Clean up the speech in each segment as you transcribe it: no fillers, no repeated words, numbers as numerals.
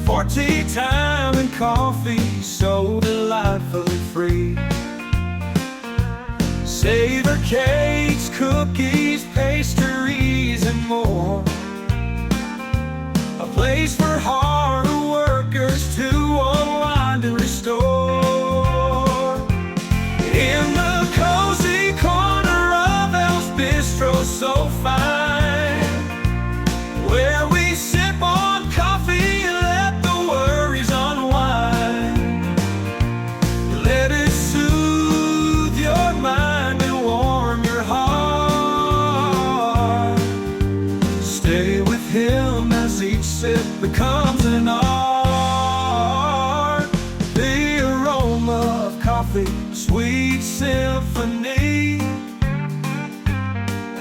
For tea time and coffee so delightfully free. Savor cakes, cookies, pastries, and more. A place for hard workers to unwind and restore. In the cozy corner of Elle's Bistro, so fine, where we sip on coffee and let the worries unwind. Let it soothe your mind and warm your heart. Stay with him as each sip becomes an art. The aroma of coffee, sweet symphony,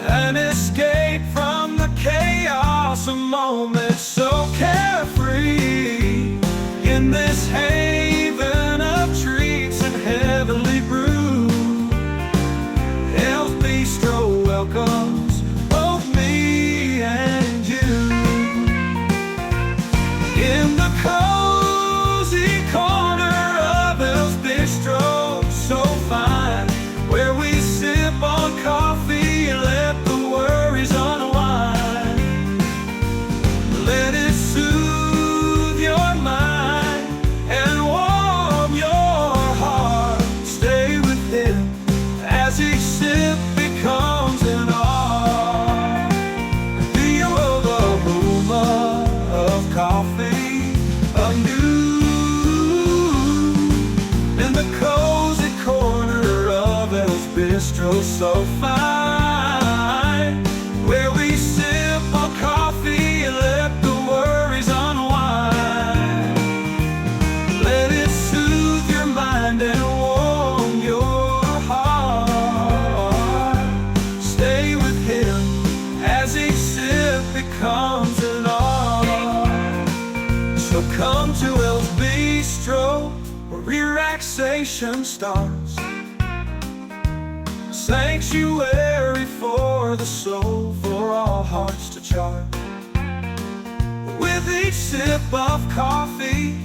an escape from the chaos, a moment so carefree. In this haven of treats and heavenly brew, Elle's Bistro welcomes both me and you. In the cozy corner of Elle's Bistro, so fine, where we sip on coffee and let the worries unwind. Let it soothe your mind and warm your heart. Stay with him as each sip becomes an art. The aroma of coffee anew in the cozy corner of Elle's Bistro, so fine, where we sip on coffee and let the worries unwind. Let it soothe your mind and warm your heart. Stay with him as each sip becomes an art. So come to Elle's Bistro, where relaxation starts. Sanctuary for the soul, for all hearts to chart. With each sip of coffee,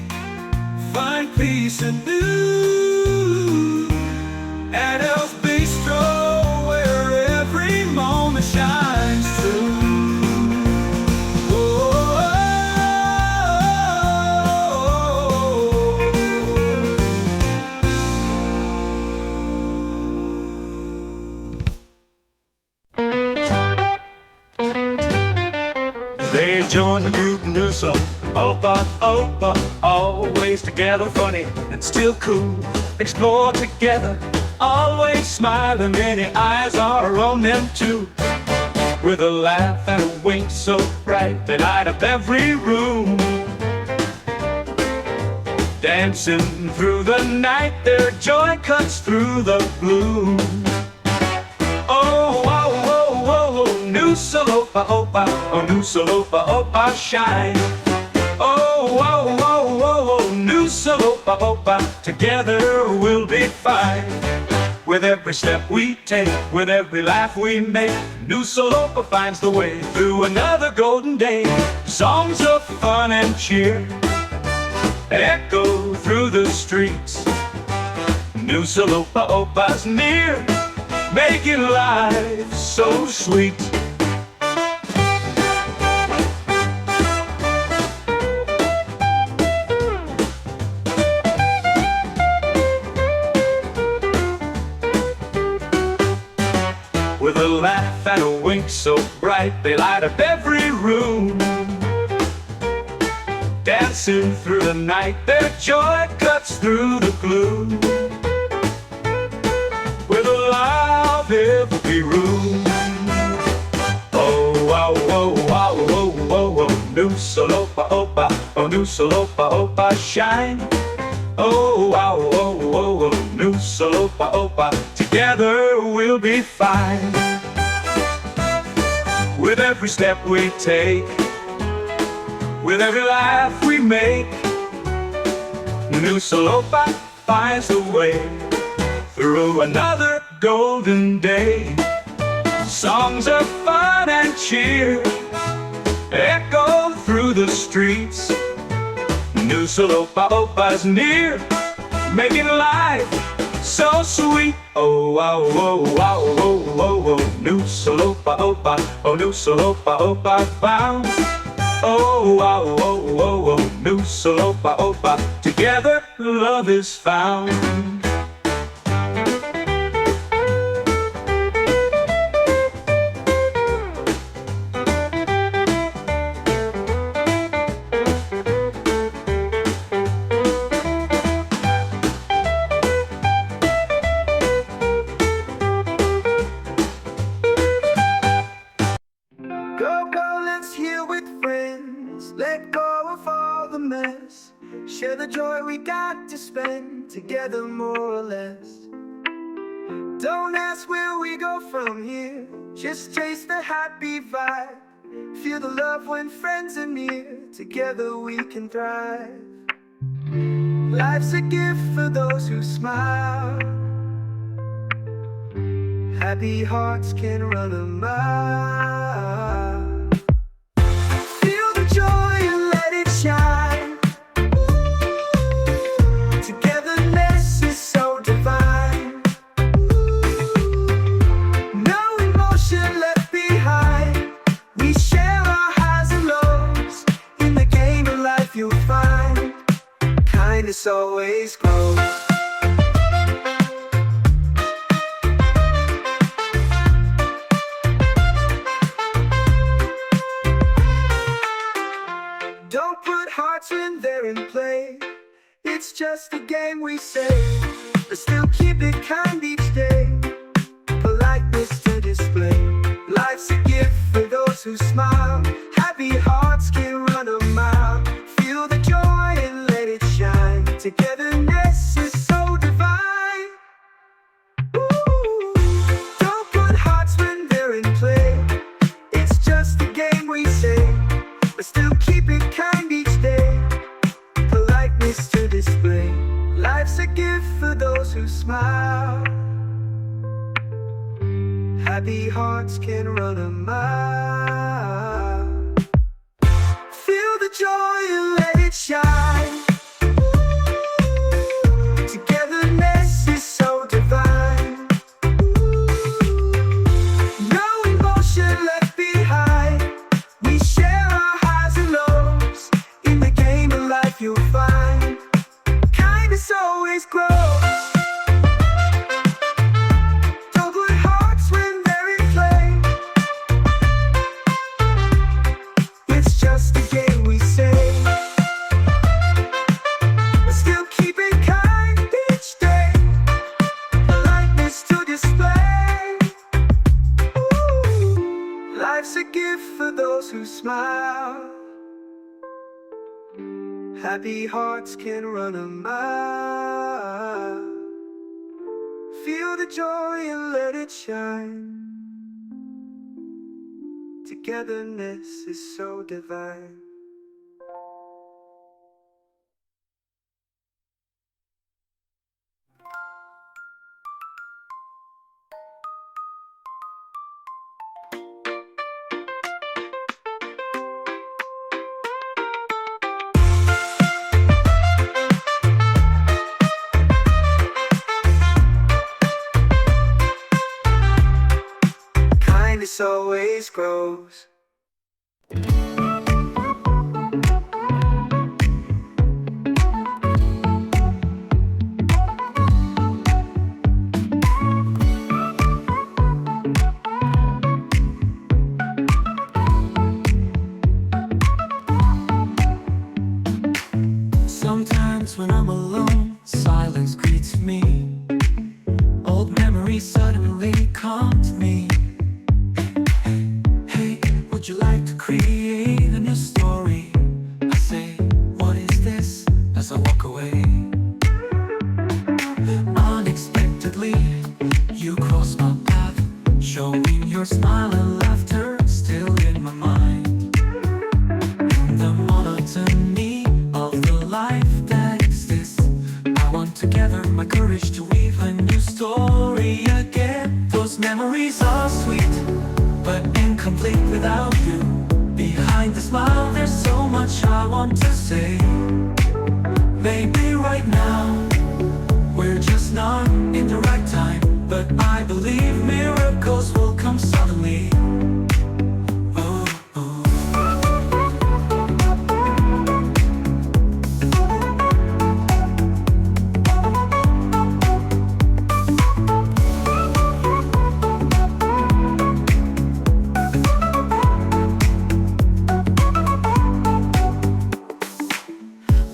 find peace anew. At Elle's Bistro, where every moment shines through. They joined the group Noosa, Opa, Opa, always together, funny and still cool. Explore together, always smiling, many eyes are on them too. With a laugh and a wink so bright, they light up every room. Dancing through the night, their joy cuts through the gloom. Oh, oh, oh, oh, Noosa Lopa Opa, oh Noosa Lopa Opa shine. Oh, oh, oh, oh, Noosa Lopa Opa, together we'll be fine. With every step we take, with every laugh we make, Noosa Lopa finds the way through another golden day. Songs of fun and cheer echo through the streets. Noosa Lopa Opa's near, making life so sweet. With a laugh and a wink so bright, they light up every room. Dancing through the night, their joy cuts through the gloom. With a loud every room. Oh, oh, oh, oh, oh, oh, oh, Noosa Lopa Opa, oh Noosa Lopa Opa shine. Oh, oh, oh, oh, oh, Noosa Lopa Opa, together we'll be fine. With every step we take, with every laugh we make, Noosa Lopa finds the way through another golden day. Songs of fun and cheer echo through the streets. New Salopa Opa's near, making life so sweet. Oh, wow, oh, wow, oh, oh, oh. New Salopa Opa, oh, New Salopa Opa found. Oh, wow, oh, oh, oh. New Salopa Opa, together love is found. Let go of all the mess. Share the joy we got to spend together, more or less. Don't ask where we go from here, just taste the happy vibe. Feel the love when friends are near, together we can thrive. Life's a gift for those who smile. Happy hearts can run a mile. Joy and let it shine. Togetherness is so divine. No emotion left behind. We share our highs and lows. In the game of life you'll find kindness always grows. Don't put hearts when they're in play. It's just a game we say, but still keep it kind each day. Politeness to display. Life's a gift for those who smile. Happy hearts can run a mile. Feel the joy and let it shine. Togetherness is so divine. Ooh. Don't put hearts when they're in play. It's just a game we say, but still keep it kind each day. Politeness to display. Life's a gift for those who smile. Happy hearts can run a mile. Feel the joy and let it shine. Togetherness is so divine. No emotion left behind. We share our highs and lows. In the game of life you'll find kindness always grows. Don't put hearts when they're in play. It's just a game we say, but still keep it kind each day. Politeness to display. Ooh. Life's a gift for those who smile. Happy hearts can run a mile. Feel the joy and let it shine. Togetherness is so divine. Kindness always grows. Sometimes when I'm alone, silence greets me. Old memories suddenly come to me. Hey, would you like to create a new story? I say, what is this? As I walk away. Unexpectedly, you cross my path, showing your smile and laughter still in my mind. The monotony of the life that exists, I want to gather my courage to weave a new story again. Those memories are sweet, but incomplete without you. Behind the smile there's so much I want to say. Maybe right now we're just not in the right time, but I believe miracles will come suddenly. Oh, oh.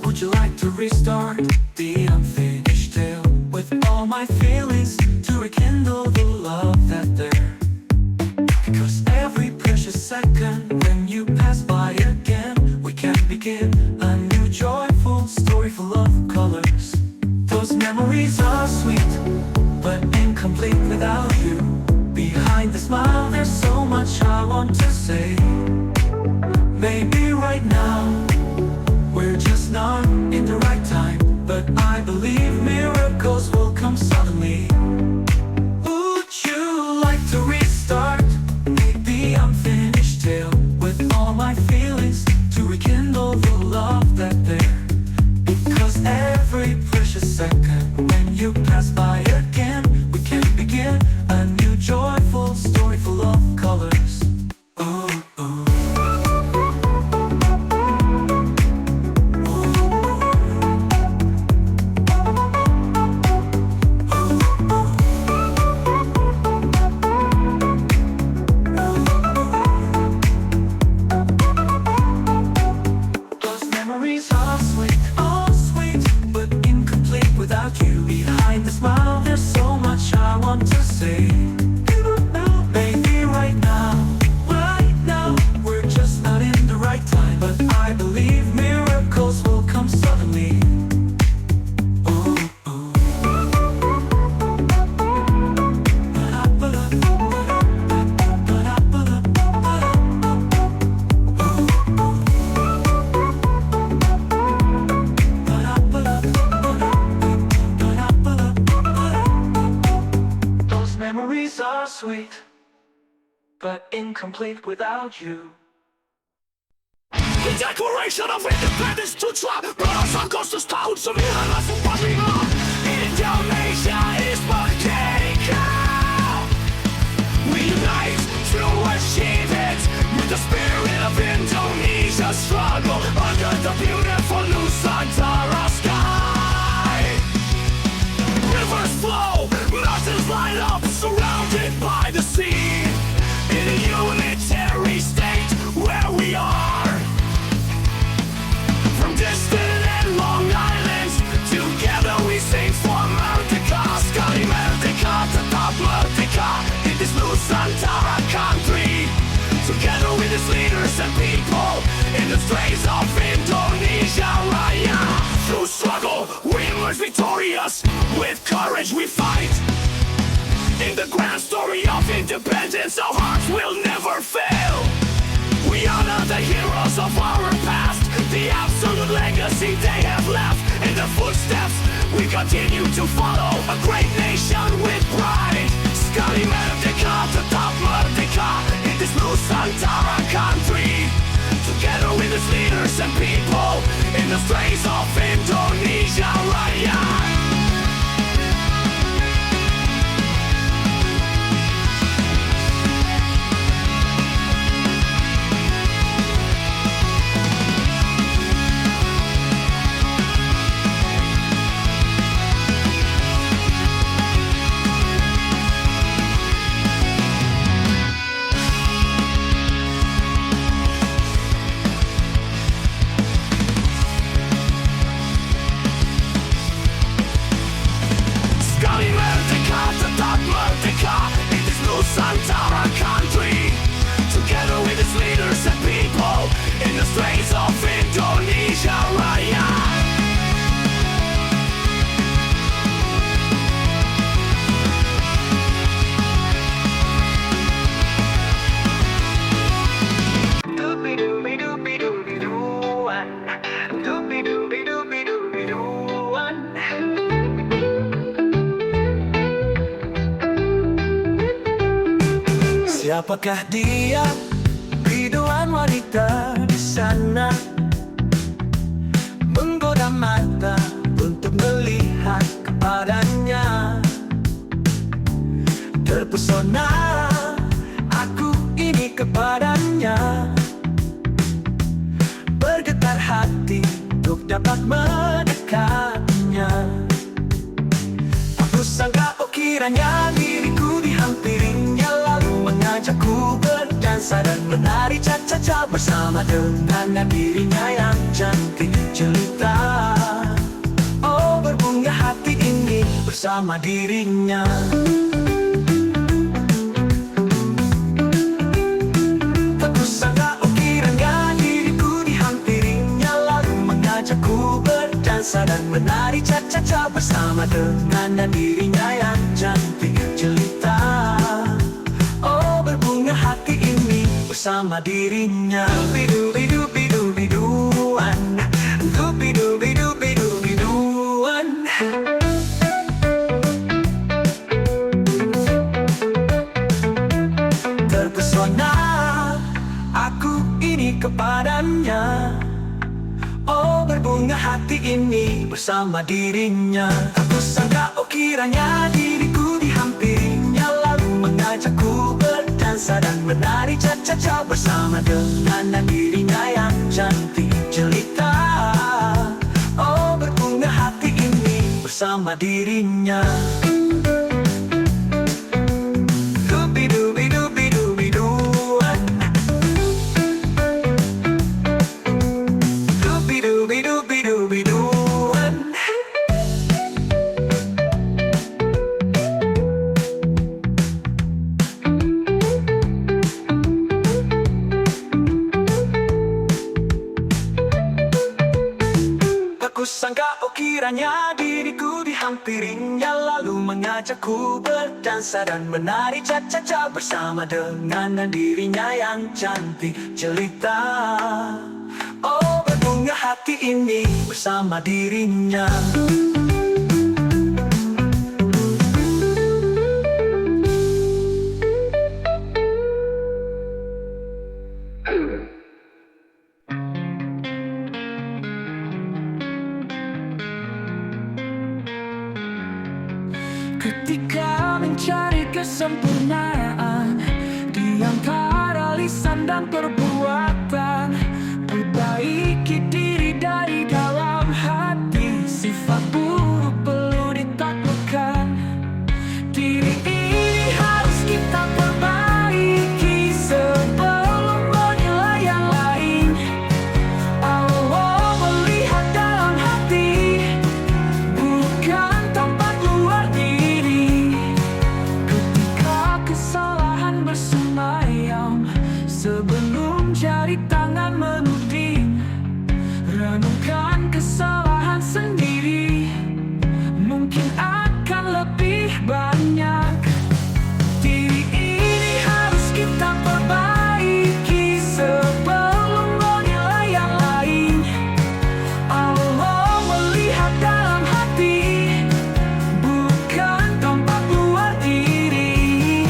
Would you like to restart the unfinished tale with all my feelings to rekindle the love that there? Because every precious second when you pass by again, we can begin a new joyful story full of colors. Those memories are sweet, but incomplete without you. Behind the smile there's so much I want to say. Maybe right now we're just not in the right time, but I believe miracles will come suddenly. Would you like to restart maybe unfinished tale with all my feelings to rekindle the love that there? Because every precious second when you pass by again, we can begin a new joyful story full of colors. Oh, oh. Those memories are sweet, but incomplete without you. Behind the smile, there's so much I want to say. Maybe right now, we're just not in the right time, but I believe miracles will come suddenly. Oh, oh. Those memories are sweet, but incomplete without you. The Declaration of Independence to try brought us on coast to stone, so behind us for what we are. Indonesia is Merdeka. We unite to achieve it with the spirit of Indonesia's struggle under the beautiful Nusantara sky. Rivers flow, mountains light up, surrounded by the sea. In a unitary state where we are. From distant and long islands, together we sing for Merdeka. Sekali Merdeka, tetap Merdeka in this Nusantara country. Together with its leaders and people in the straits of Indonesia Raya. Through struggle, we emerge victorious. With courage we fight. In the grand story of independence, our hearts will never fail. We honor the heroes of our past, the absolute legacy they have left. In their footsteps, we continue to follow a great nation with pride. Sekali Merdeka, tetap Merdeka in this Nusantara country. Together with its leaders and people in the straits of Indonesia Raya. Sekali Merdeka, tetap Merdeka in this Nusantara country. Together with its leaders and people in the straits of Indonesia Raya. Siapakah dia, biduan wanita di sana, menggoda mata dekatnya. Aku sangka kiranya diriku dihampirinya, lalu mengajakku berdansa dan menari cha-cha-cha bersama dengan dirinya yang cantik jelita. Oh, berbunga hati ini bersama dirinya. Aku sangka kiranya diriku dihampirinya, lalu mengajakku berdansa dan menari cha-cha-cha bersama dengan dirinya yang cantik jelita. Oh, berbunga hati ini bersama dirinya. Dubi-dubi-dubi-dubi-duan, dubi-dubi-dubi-dubi-duan. Terpesona aku ini kepadanya. Oh, berbunga hati ini bersama dirinya. Aku sangka kiranya diriku dihampirinya, lalu mengajakku berdansa dan menari cha-cha-cha bersama dengan dirinya yang cantik jelita. Oh, berbunga hati ini bersama dirinya. Dubi-dubi-dubi-dubi-duan, dubi-dubi-dubi-dubi-duan. Aku sangka kiranya diriku dihampirinya, lalu mengajakku berdansa dan menari cha-cha-cha bersama dengan dirinya yang cantik jelita. Oh, berbunga hati ini bersama dirinya. Ketika mencari kesempurnaan di antara lisan dan perbuatan, perbaiki diri dari dalam hati. Sifat buruk perlu ditaklukkan. Diri ini harus kita perbaiki sebelum menilai yang lain. Allah melihat dalam hati, bukan tampak luar diri. Ketika kesalahan bersemayam sebelum jari tangan menuding, renungkan kesalahan sendiri, mungkin akan lebih banyak. Diri ini harus kita perbaiki sebelum menilai yang lain. Allah melihat dalam hati, bukan tampak luar diri.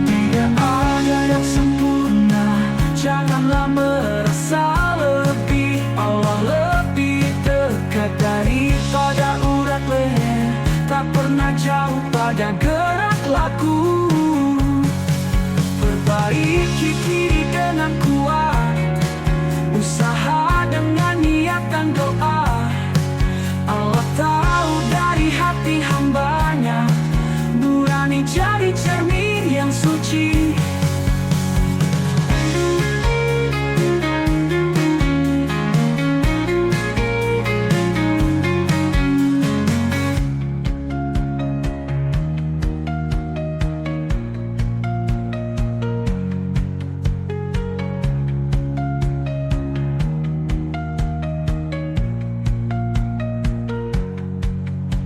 Tidak ada yang sempurna, janganlah merasa lebih. Allah lebih dekat daripada urat leher, tak pernah jauh pada gerak laku. Perbaiki diri dengan kuat, usaha dengan niat dan doa. Allah tahu dari hati hambanya, nurani jadi cermin yang suci.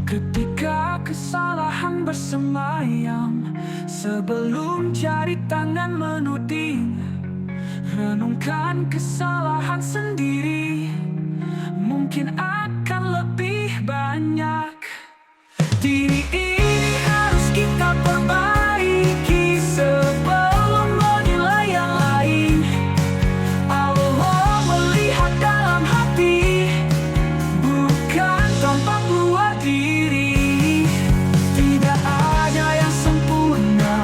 Ketika kesalahan bersemayam sebelum jari tangan menuding, renungkan kesalahan sendiri, mungkin akan lebih banyak. Diri ini harus kita perbaiki sebelum menilai yang lain. Allah melihat dalam hati, bukan tampak luar diri. Tidak ada yang sempurna,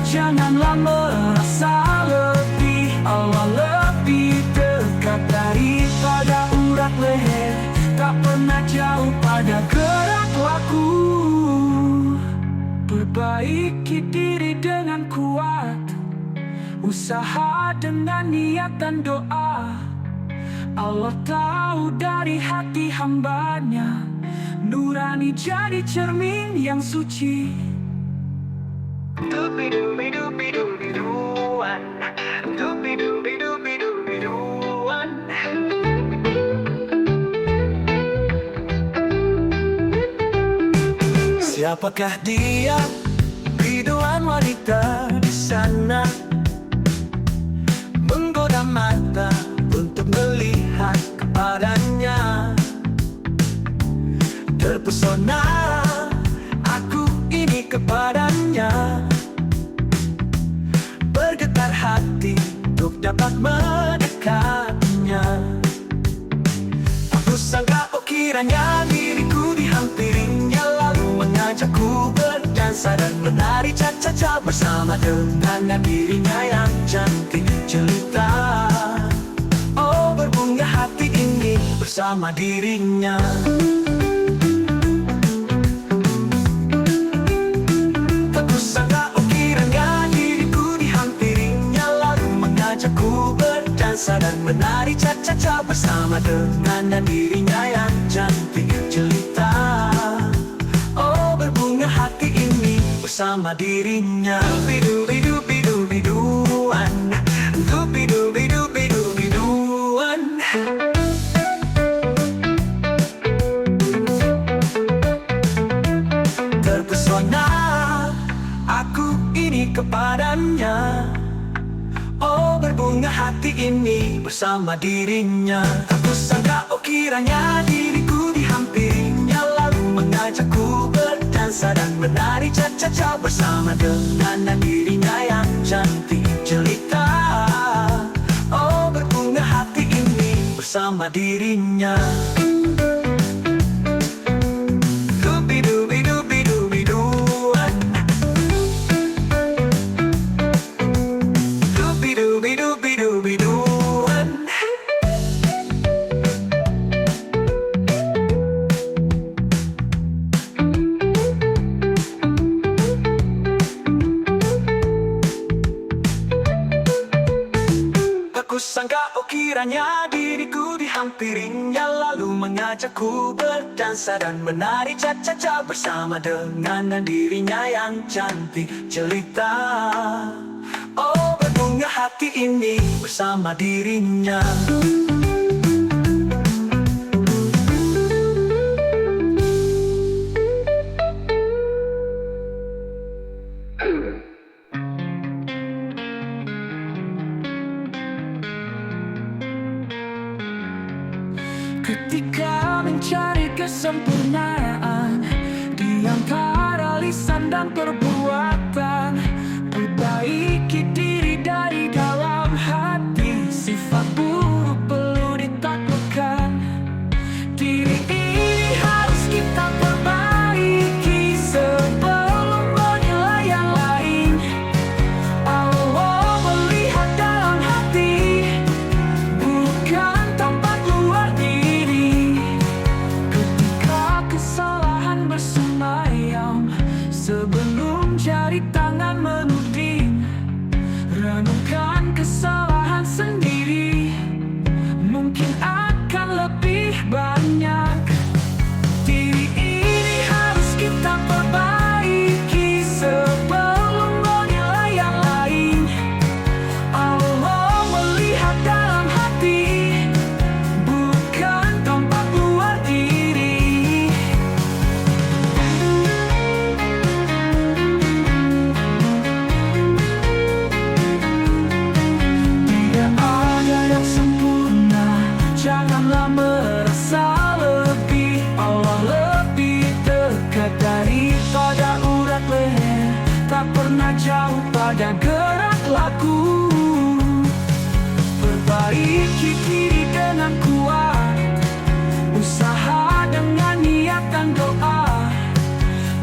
janganlah merasa usaha dengan niat dan doa. Allah tahu dari hati hambanya, nurani jadi cermin yang suci. Dubi-dubi-dubi-dubi-duan, dubi-dubi-dubi-dubi-duan. Siapakah dia, biduan wanita di sana, menggoda mata untuk melihat kepadanya. Terpesona aku ini kepadanya, bergetar hati untuk dapat mendekatnya. Aku sangka kiranya diriku dihampirinya, lalu mengajakku berdansa dan menari cha-cha-cha bersama dengan dirinya yang cantik jelita. Oh, berbunga hati ini bersama dirinya. Aku sangka kiranya diriku dihampirinya, lalu mengajakku berdansa dan menari cha-cha-cha bersama dengan dirinya yang cantik jelita. Oh, berbunga hati ini bersama dirinya. Dubi-dubi-dubi-dubi-duan, dubi-dubi-dubi-dubi-duan. Terpesona aku ini kepadanya. Oh, berbunga hati ini bersama dirinya. Aku sangka kiranya diriku dihampirinya, lalu mengajakku berdansa dan menari cha-cha-cha bersama dengan dirinya yang cantik jelita. Oh, berbunga hati ini bersama dirinya. Dubi-dubi-dubi-dubi-duan, dubi-dubi-dubi-dubi-duan. Aku sangka kiranya diriku dihampirinya, lalu mengajakku berdansa dan menari cha-cha-cha bersama dengan dirinya yang cantik jelita. Oh, berbunga hati ini bersama dirinya. Ketika mencari kesempurnaan di antara lisan dan perbuatan, perbaiki diri dari dalam hati. Sifat buruk perlu ditaklukkan. Diri ini harus kita perbaiki sebelum menilai yang lain. Allah melihat dalam hati, bukan tampak luar diri. Ketika kesalahan bersemayam sebelum jari tangan menuding, renungkan kesalahan sendiri, mungkin akan lebih banyak. Diri ini harus kita perbaiki sebelum menilai yang lain. Allah melihat dalam hati, bukan tampak luar diri. Tidak ada yang sempurna, janganlah merasa lebih. Allah lebih dekat daripada urat leher, tak pernah jauh pada gerak laku. Perbaiki diri dengan kuat, usaha dengan niat dan doa.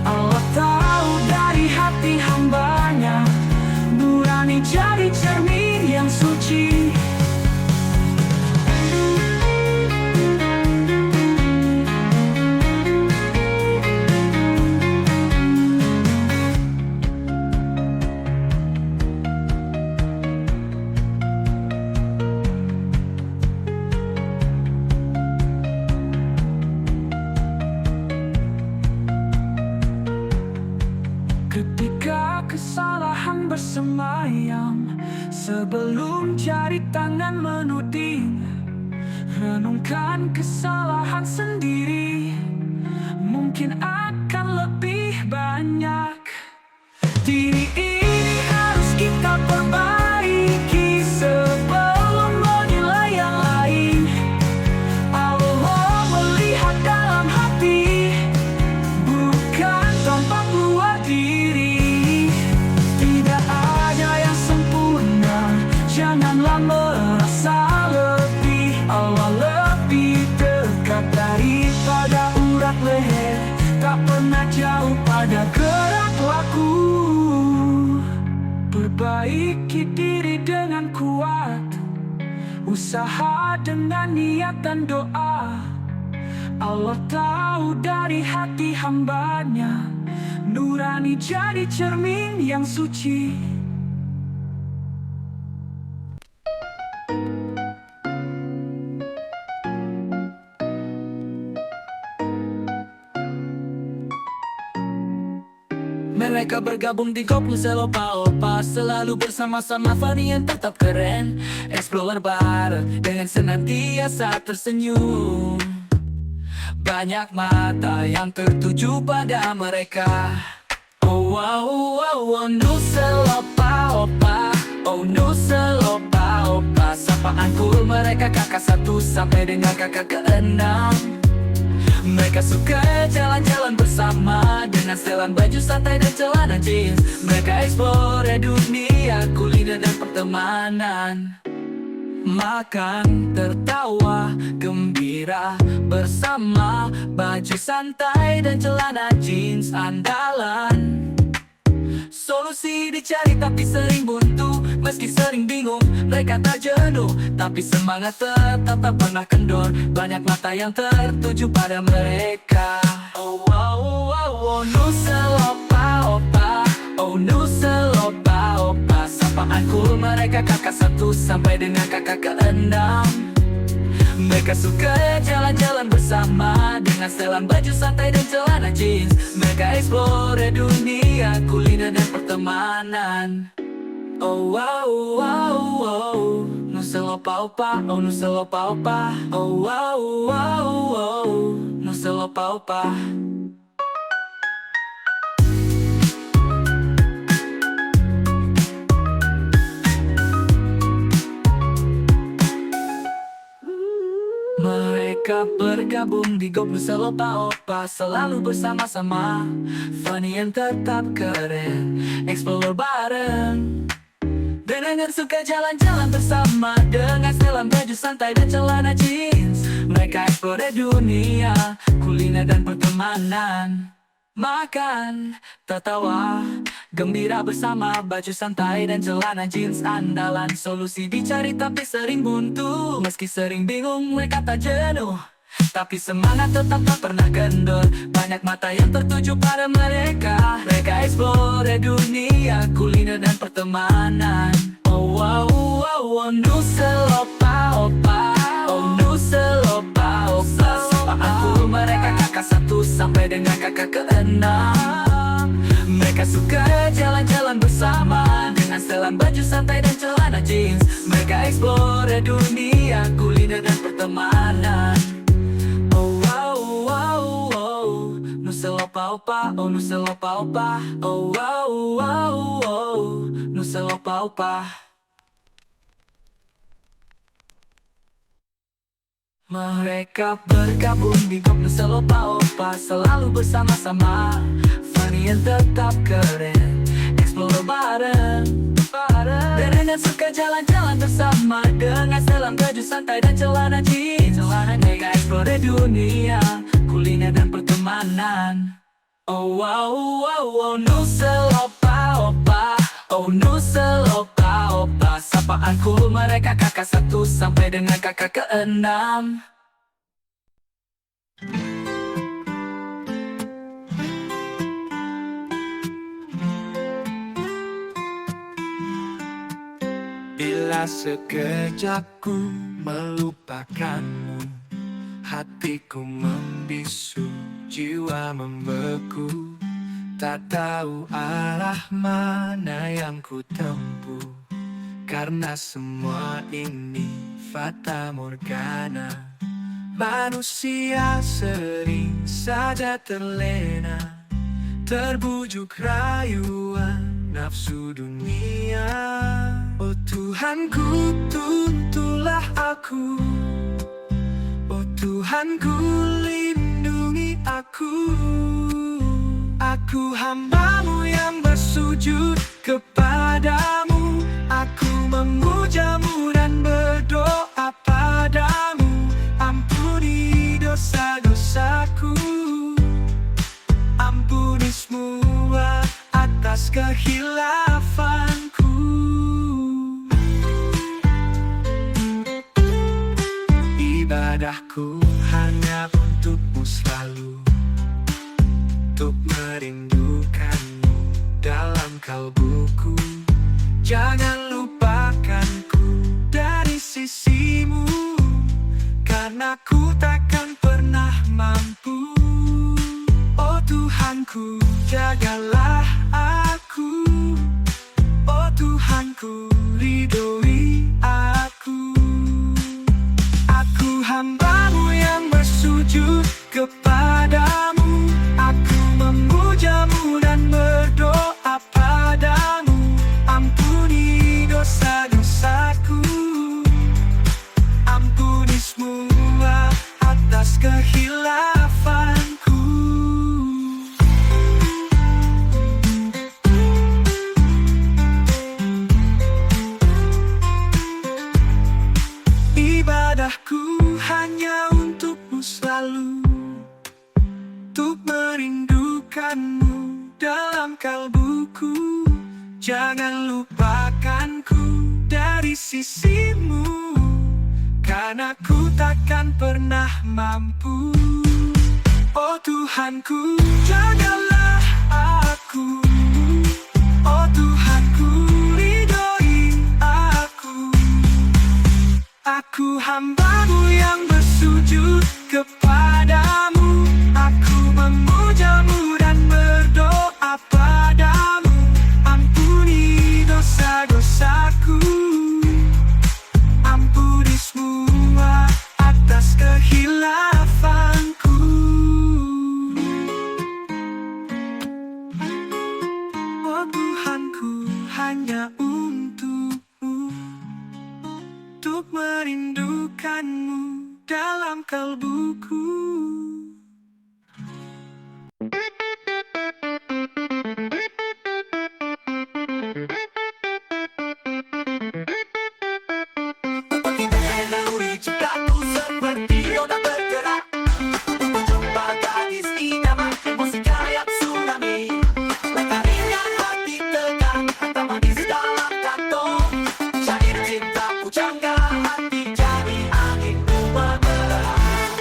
Allah tahu dari hati hambanya, nurani jadi cermin yang suci. Sebelum jari tangan menuding, renungkan kesalahan sendiri. Mungkin akan lebih banyak. Diri ini harus kita perbaiki sebelum menilai yang lain. Allah melihat dalam hati, bukan tampak luar diri. Tidak ada yang sempurna, janganlah merasa lebih. Allah lebih dekat daripada urat leher, tak pernah jauh pada gerak laku. Perbaiki diri dengan kuat, usaha dengan niat dan doa. Allah tahu dari hati hambanya, nurani jadi cermin yang suci. Mereka bergabung di grup Nusel Opa-Opa, selalu bersama-sama, funny yang tetap keren. Explore bareng dengan senantiasa tersenyum. Banyak mata yang tertuju pada mereka. Oh wow, wow, wow, Nusel Opa-Opa. Oh Nusel Opa-Opa. Sapaan cool mereka kakak 1 sampai dengan kakak ke-6. Mereka suka jalan-jalan bersama dengan setelan baju santai dan celana jeans. Mereka explore dunia, kuliner dan pertemanan. Makan, tertawa, gembira bersama, baju santai dan celana jeans andalan. Solusi dicari tapi sering buntu, meski sering bingung mereka tak jenuh, tapi semangat tetap tak pernah kendor. Banyak mata yang tertuju pada mereka. Oh wow, wow, wow, Nusel Opa-Opa. Oh Nusel Opa-Opa. Sapaan cool mereka kakak 1 sampai dengan kakak ke-6. Mereka suka jalan-jalan bersama dengan setelan baju santai dan celana jeans. Mereka explore dunia, kuliner dan pertemanan. Oh wow, wow, wow, Nusel Opa-Opa. Oh Nusel Opa-Opa. Oh wow, wow, wow, Nusel Opa-Opa. Mereka bergabung di grup Nusel Opa-Opa, selalu bersama-sama, funny yang tetap keren. Explore bareng dengan suka jalan-jalan bersama, dengan setelan baju santai dan celana jeans. Mereka explore dunia, kuliner dan pertemanan. Makan, tertawa, gembira bersama, baju santai dan celana jeans andalan. Solusi dicari tapi sering buntu, meski sering bingung mereka tak jenuh, tapi semangat tetap tak pernah kendor. Banyak mata yang tertuju pada mereka. Mereka explore dunia, kuliner dan pertemanan. Oh wow, wow, wow, Nusel Opa-Opa. Oh Nusel Opa-Opa. Sapaan cool mereka kakak 1 sampai dengan kakak ke-6. Mereka suka jalan-jalan bersama dengan setelan baju santai dan celana jeans. Mereka explore dunia, kuliner dan pertemanan. Oh wow, wow, wow, Nusel Opa-Opa. Oh Nusel Opa-Opa. Oh wow, wow, wow, Nusel Opa-Opa. Mereka bergabung di grup Nusel Opa-Opa, selalu bersama-sama, funny yang tetap keren. Explore bareng dan dengan suka jalan-jalan bersama, dengan setelan baju santai dan celana jeans. Mereka explore dunia, kuliner dan pertemanan. Oh wow, wow, wow, Nusel Opa-Opa. Oh Nusel Opa-Opa. Sapaan cool mereka kakak 1 sampai dengan kakak ke-6. Bila sekejap ku melupakanmu, hatiku membisu, jiwa membeku. Tak tahu arah mana yang ku tempuh, Karena semua ini fata morgana. Manusia sering saja terlena, terbujuk rayuan nafsu dunia. Oh Tuhanku, tuntunlah aku. Oh Tuhanku, lindungi aku. Aku hamba-Mu yang bersujud kepadamu. Aku memuja-Mu dan berdoa padamu. Ampuni dosa-dosaku. Ampuni semua atas kehilafanku. Ibadahku hanya untuk-Mu selalu, untuk merindukan-Mu dalam kalbuku. Jangan lupakanku dari sisi-Mu, karena ku takkan pernah mampu. Oh Tuhanku, jagalah aku. Oh Tuhanku, ridhoi aku. Aku hamba-Mu yang bersujud kepadamu. Aku memuja-Mu dan berdoa padamu. Ampuni dosa-dosaku. Ampuni semua atas kehilafanku. Ibadahku hanya untuk-Mu selalu, untuk merindukan-Mu dalam kalbuku. Jangan lupakanku dari sisi-Mu, karena ku takkan pernah mampu. Oh Tuhanku, jagalah aku. Oh Tuhanku, ridhoi aku. Aku hamba-Mu yang bersujud kepadamu. Aku memuja-Mu dan berdoa padamu. Ampuni dosa-dosaku. Ampuni semua atas kehilafanku. Oh Tuhanku, hanya untuk-Mu, untuk merindukan-Mu dalam kalbuku. Lalui cintaku seperti roda bergerak, menjumpa gadis idaman, emosi kayak tsunami. Lekarinya hati tegang, harta manis dalam kantong. Cair cintaku jangka, hati jadi angin bumerang.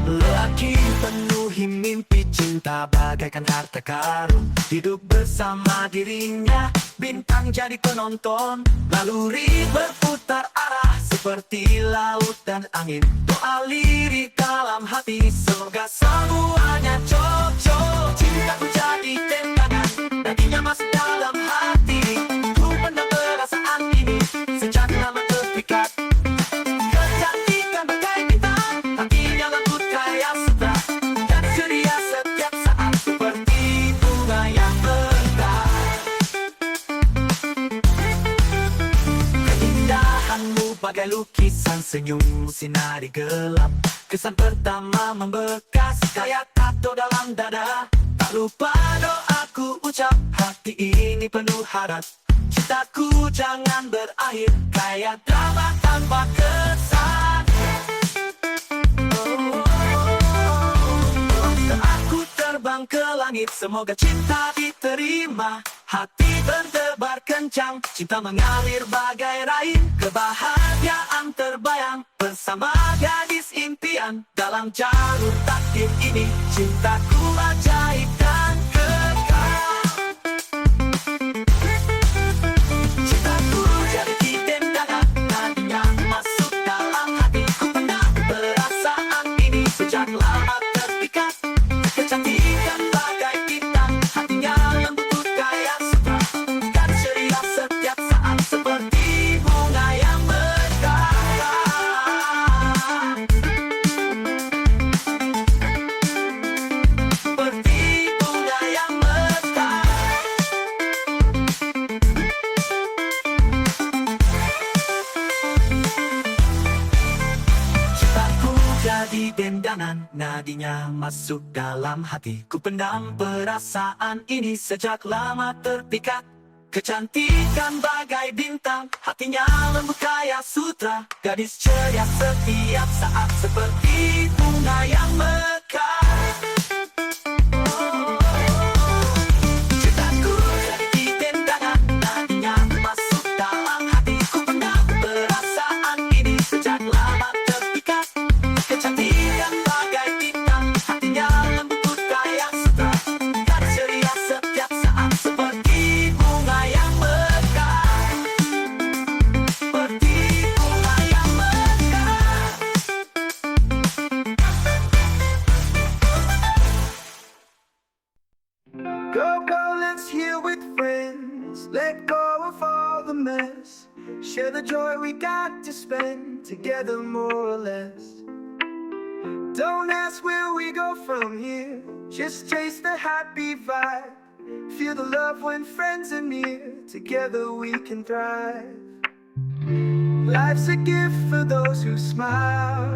Lelaki penuhi mimpi cinta bagaikan harta karun. Hidup bersama dirinya, bintang jadi penonton. Naluri berputar arah seperti laut dan angin. Doa lirik dalam hati, semoga semuanya cocok. Cintaku jadi tendangan, dagingnya masuk dalam hati. Ku pernah perasaan ini sejak lama terpikat. Kecantikan bagai bintang, hatinya lembut kayak sutra, dan ceria setiap saat seperti bunga yang mekar. Keindahanmu bagai lukisan, senyummu sinari gelap. Kesan pertama membekas kayak tato dalam dada. Tak lupa doaku ucap, hati ini penuh harap. Cintaku jangan berakhir kayak drama tanpa kesan. Aku terbang ke langit, semoga cinta diterima. Hati berdebar kencang, cinta mengalir bagai rain. Kebahagiaan terbayang bersama gadis impian. Dalam jalur takdir ini, cintaku ajaib dan kekal. Cintaku jadi titip dada, nadinya masuk dalam hati. Ku pernah perasaan ini sejak lama terpikat. Kecantikan nadinya masuk dalam hati. Ku pendam perasaan ini sejak lama terpikat. Kecantikan bagai bintang, hatinya lembut kayak sutra. Gadis ceria setiap saat seperti bunga yang mekar. Cintaku jadi tendangan, nadinya masuk dalam hati. Ku pendam perasaan ini sejak lama terpikat. Kecantikan bagai bintang, hatinya lembut kayak sutra. Gadis ceria setiap saat seperti bunga yang mekar. Seperti bunga yang mekar. Go, go, let's heal with friends. Let go of all the mess. Share the joy we got to spend together, more or less. Don't ask where we go from here. Just taste the happy vibe. Feel the love when friends are near. Together we can thrive. Life's a gift for those who smile.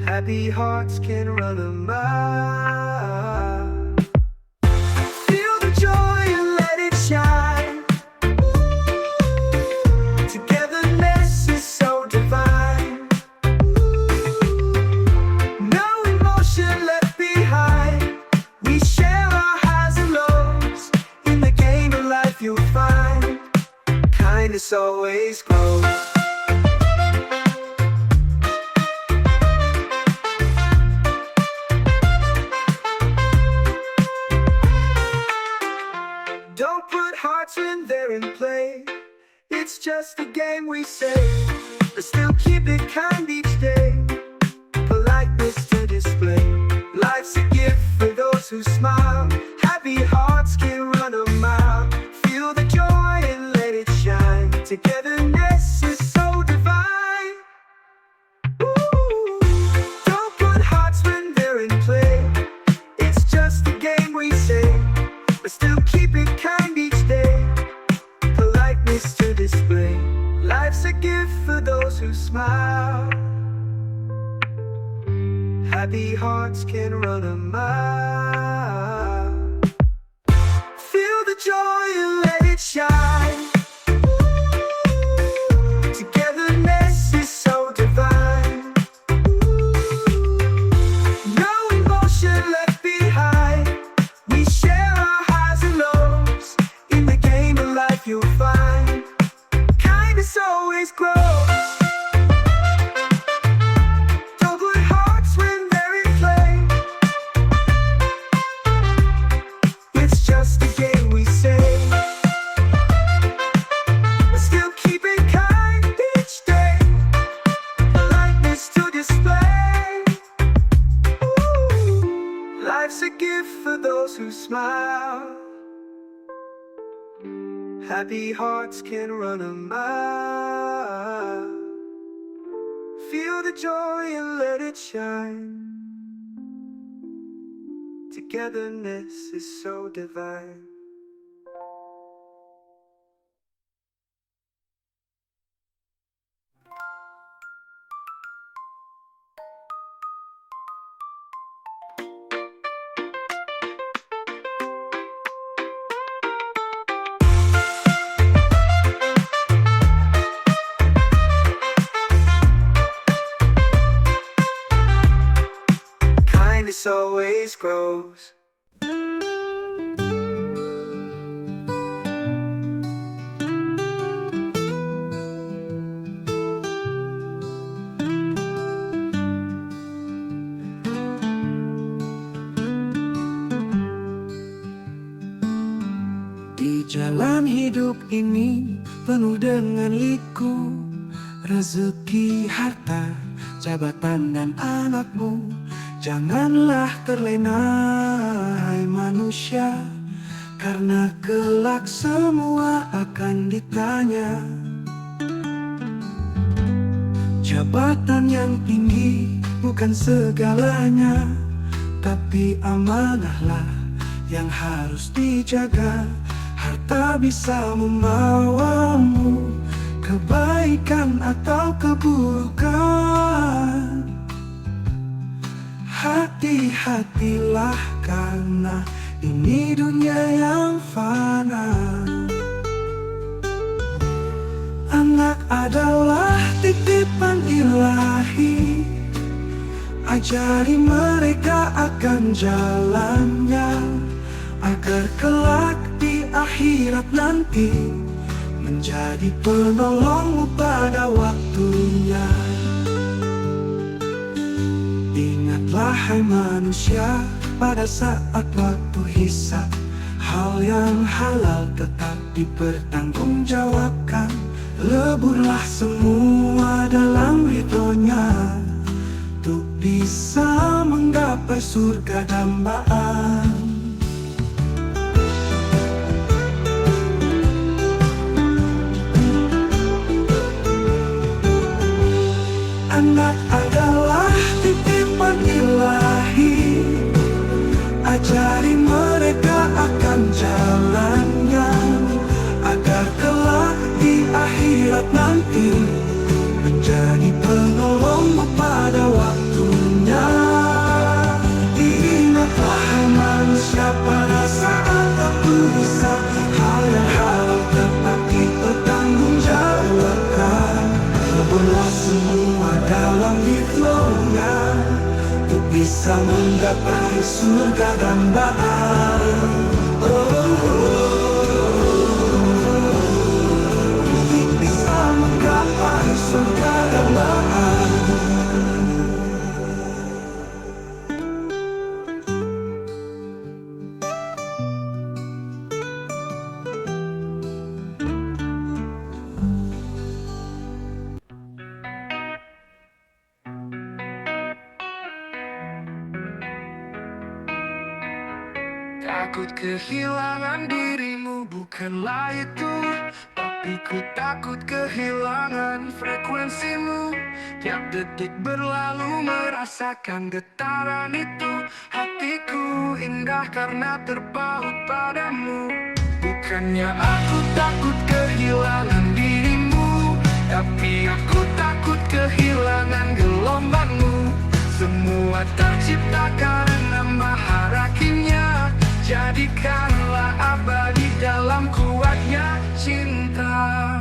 Happy hearts can run a mile. Feel the joy and let it shine. Togetherness is so divine. No emotion left behind. We share our highs and lows. In the game of life you'll find kindness always grows. Don't put hearts when they're in play. It's just a game we say, but still keep it kind each day. Politeness to display. Life's a gift for those who smile. Happy hearts can run a mile. Feel the joy and let it shine. Togetherness is so divine. Ooh. Don't put hearts when they're in play. It's just a game we say, but still keep it kind each day. Politeness to display. Life's a gift for those who smile. Happy hearts can run a mile. Feel the joy and let it shine. Togetherness is so divine. No emotion left behind. We share our highs and lows. In the game of life you'll find kindness always grows. Don't put hearts when they're in play. It's just a game we say, but still keep it kind each day. Politeness to display. Ooh. Life's a gift for those who smile. Happy hearts can run a mile. Feel the joy and let it shine. Togetherness is so divine. Kindness always grows. Di jalan hidup ini penuh dengan liku, rezeki, harta, jabatan dan anakmu. Janganlah terlena hai manusia, karena kelak semua akan ditanya. Jabatan yang tinggi bukan segalanya, tapi amanahlah yang harus dijaga. Harta bisa membawamu kebaikan atau keburukan. Hati-hatilah karena ini dunia yang fana. Anak adalah titipan ilahi, ajari mereka akan jalannya, agar kelak di akhirat nanti menjadi penolongmu pada waktunya. Ingatlah hai manusia, pada saat waktu hisab, hal yang halal tetap dipertanggungjawabkan. Leburlah semua dalam ridhonya, untuk bisa menggapai surga dambaan. Anak adalah titipan ilahi, ajari mereka akan jalannya, agar kelak di akhirat nanti menjadi penolongmu pada waktunya. Ingatlah manusia, pada saat waktu hisab, hal yang halal tetap dipertanggungjawabkan. Leburlah semua dalam ridhonya, untuk bisa menggapai surga dambaan. Untuk bisa menggapai surga dambaan. Takut kehilangan dirimu, bukanlah itu, tapi ku takut kehilangan frekuensimu. Tiap detik berlalu merasakan getaran itu. Hatiku indah karena terpaut padamu. Bukannya aku takut kehilangan dirimu, tapi aku takut kehilangan gelombangmu. Semua tercipta karena maha rakimnya, jadikanlah abadi dalam kuatnya cinta.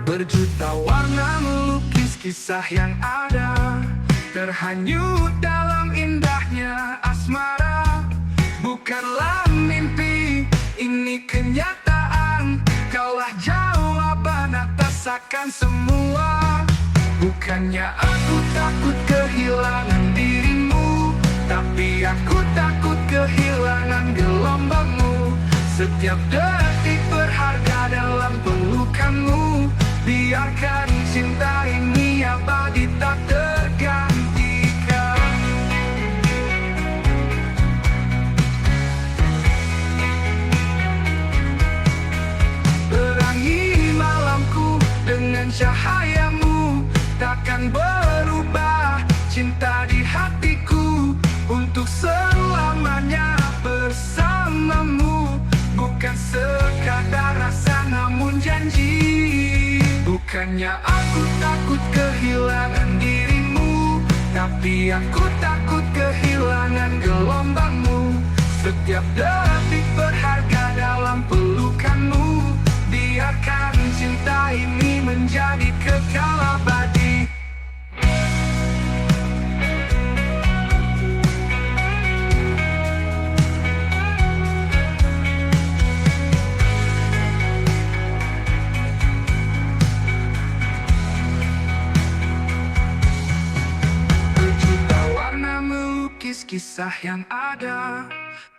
Berjuta warna melukis kisah yang ada, terhanyut dalam indahnya asmara. Bukanlah mimpi, ini kenyataan. Kaulah jawaban atas akan semua. Bukannya aku takut kehilangan dirimu, tapi aku takut kehilangan gelombangmu. Setiap detik berharga dalam pelukanmu. Biarkan cinta ini abadi tak tergantikan. Perangi malamku dengan cahayamu, takkan berubah cinta di hatiku. Untuk selamanya bersamamu, bukan sekadar rasa namun janji. Bukannya aku takut kehilangan dirimu, tapi aku takut kehilangan gelombangmu. Setiap detik berharga dalam pelukanmu. Biarkan cinta ini menjadi kekal abadi. Berjuta warna melukis kisah yang ada,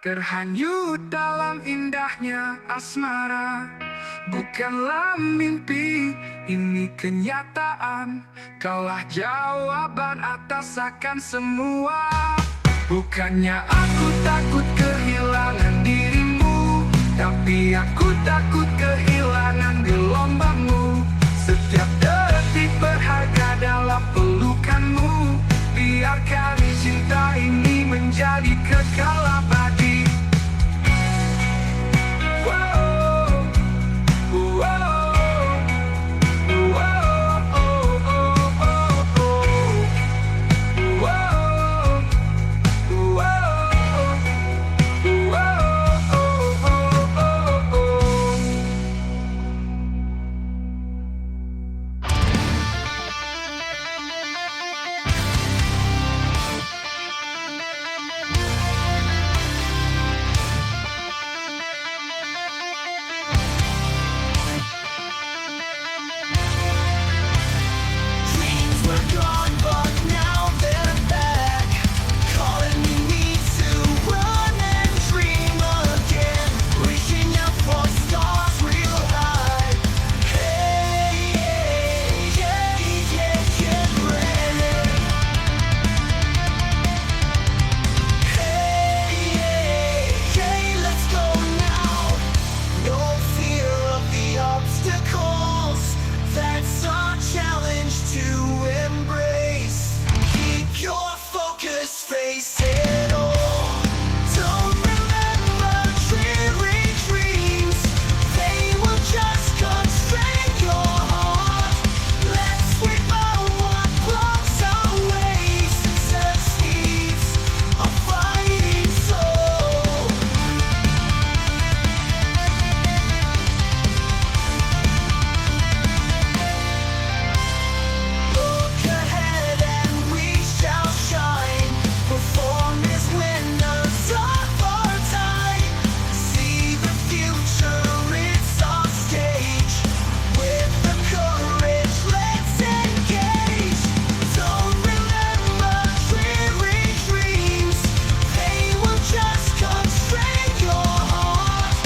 terhanyut dalam indahnya asmara. Bukanlah mimpi, ini kenyataan. Kaulah jawaban atas akan semua. Bukannya aku takut kehilangan dirimu, tapi aku takut kehilangan gelombangmu. Setiap detik berharga dalam pelukanmu. Biarkan cinta ini menjadi kekal abadi. face it all. Don't remember dreary dreams, they will just constrain your heart. Let's sweep out what blocks our way. Success needs a fighting soul. Look ahead and we shall shine. Perform as winners of our time. See the future, it's our stage. With the courage, let's engage. Don't remember dreary dreams, they will just constrain your heart.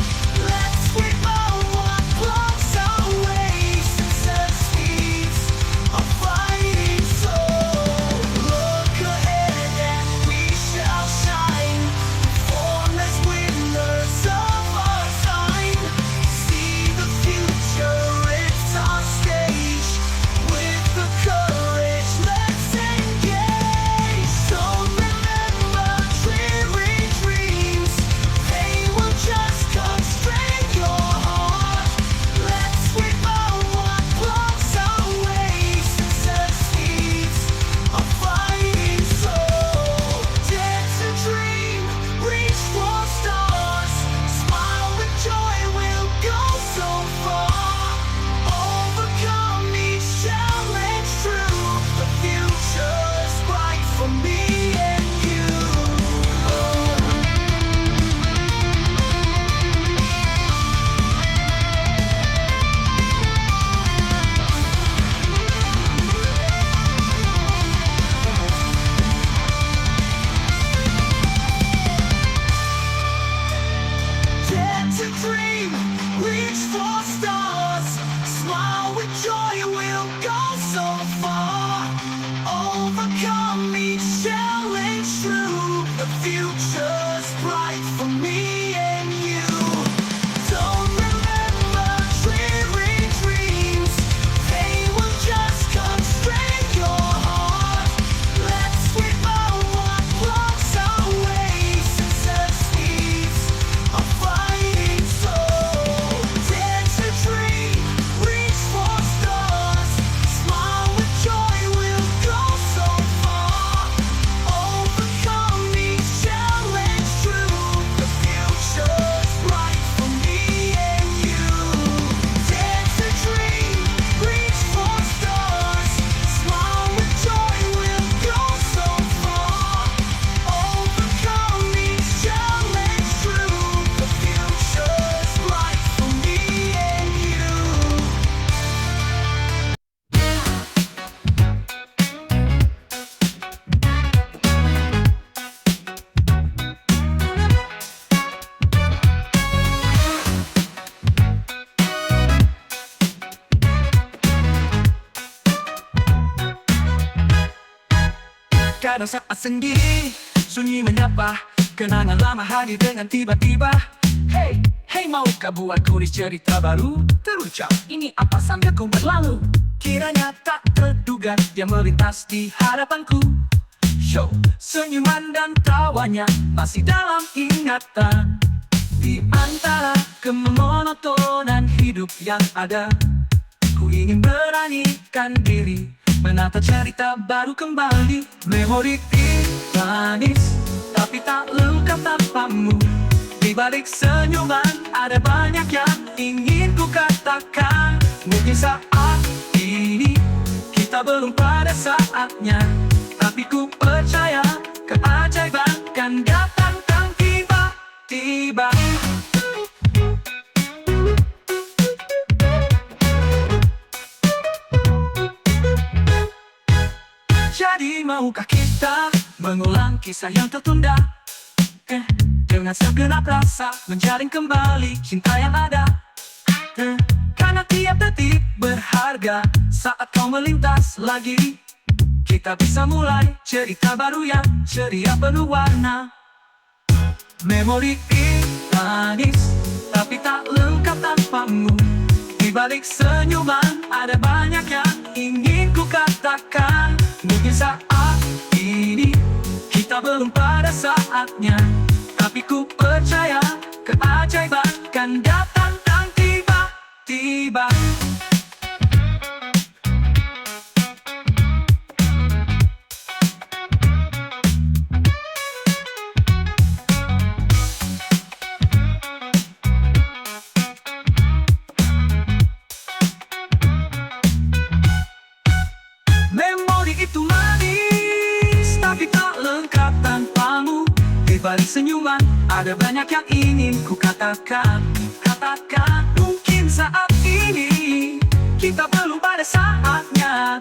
Let's sweep out what blocks our way. Success needs a fighting soul. Look ahead and we shall shine. Perform as winners of our time. See the future, it's our stage. With the courage, let's engage. Don't remember dreary dreams, they will just constrain your heart. Let's sweep out what blocks our way. Success needs a fighting soul. Dare to dream, reach for stars. Smile with joy, we'll go so far. Overcome each challenge true. The future's bright for me and you. Dare to dream, reach for stars. Smile with joy, we'll go so far. Overcome each challenge true. The future's bright for me and you. Don't remember dreary dreams, they will just constrain your heart. Let's sweep out what blocks our way. Success needs a fighting soul. Dare to dream, reach for stars. Smile with joy, we'll go so far. Overcome each challenge true. The future's bright for me and you. Dare to dream, reach for stars. Smile with joy, we'll go so far. Overcome each challenge true. The future's bright for me and you. Kadang saat sendiri sunyi menyapa, kenangan lama hadir dengan tiba-tiba. Hey, hey, maukah buat tulis cerita baru? Terucap, ini apa sambil ku berlalu. Kiranya tak terduga dia melintas di hadapanku. Show, senyuman dan tawanya masih dalam ingatan. Di antara kemonotonan hidup yang ada, ku ingin beranikan diri, menata cerita baru kembali. Memori manis, tapi tak lengkap tanpamu. Di balik senyuman ada banyak yang ingin ku katakan. Mungkin saat ini kita belum pada saatnya, tapi ku percaya keajaiban kan datang dan tiba-tiba. Jadi maukah kita mengulang kisah yang tertunda? Dengan segenap rasa menjalin kembali cinta yang ada. Karena tiap detik berharga saat kau melintas lagi. Kita bisa mulai cerita baru yang ceria penuh warna. Memori manis, tapi tak lengkap tanpamu. Di balik senyuman ada banyak yang ingin ku katakan. Mungkin saat ini kita belum saatnya, tapi ku percaya keajaiban kan datang dan tiba-tiba. Memori itu manis, tapi tak lengkap tanpamu. Di balik senyuman, ada banyak yang ingin ku katakan. Mungkin saat ini kita belum pada saatnya,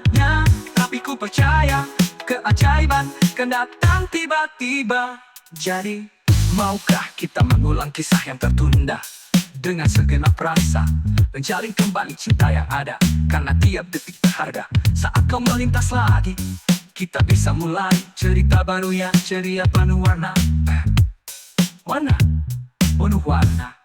tapi ku percaya keajaiban kan datang tiba-tiba. Jadi, maukah kita mengulang kisah yang tertunda? Dengan segenap rasa menjalin kembali cinta yang ada, karena tiap detik berharga. Saat kau melintas lagi, kita bisa mulai cerita baru yang ceria, penuh warna. Penuh warna.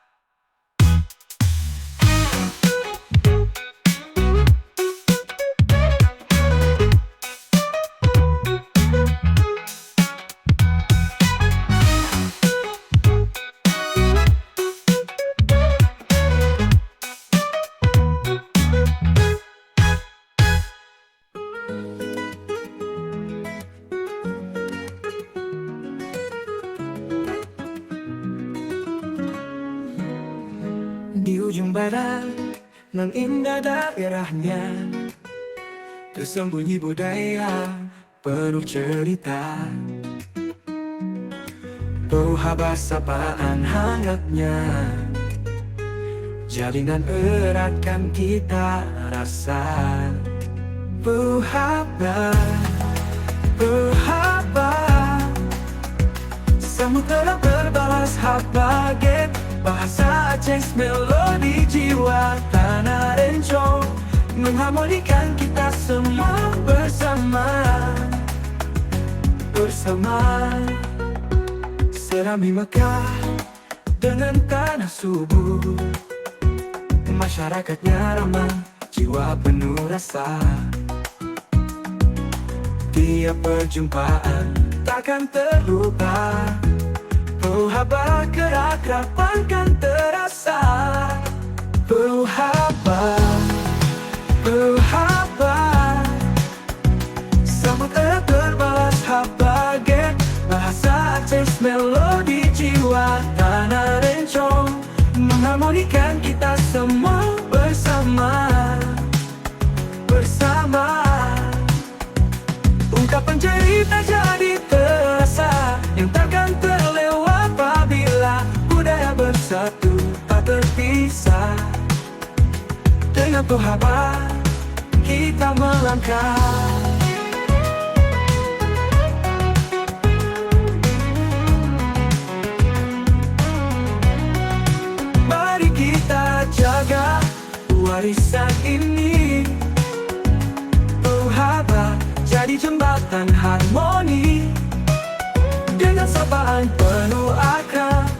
Di ujung barat nan indah daerahnya, tersembunyi budaya penuh cerita. Bau haba sapaan hangatnya, jalinan erat kan kita rasa. Bau haba samudera berbalas habaget. Bahasa Aceh, melodi jiwa tanah rencong, mengharmonikan kita semua bersama. Serami Mekah dengan tanah subuh, masyarakatnya ramah, jiwa penuh rasa. Tiap perjumpaan takkan terlupa, haba kerakrapan kan terasa. Haba samudera berbalas habaget. Bahasa Aceh, melodi jiwa tanah rencong, mengharmonikan kita semua bersama. Ungkapan cerita jadi terasa, yang takkan terlewat apabila budaya bersatu tak terpisah. Dengan haba kita melangkah. Mari kita jaga warisan ini. Haba jadi jembatan harmoni, dengan sapaan penuh akrab.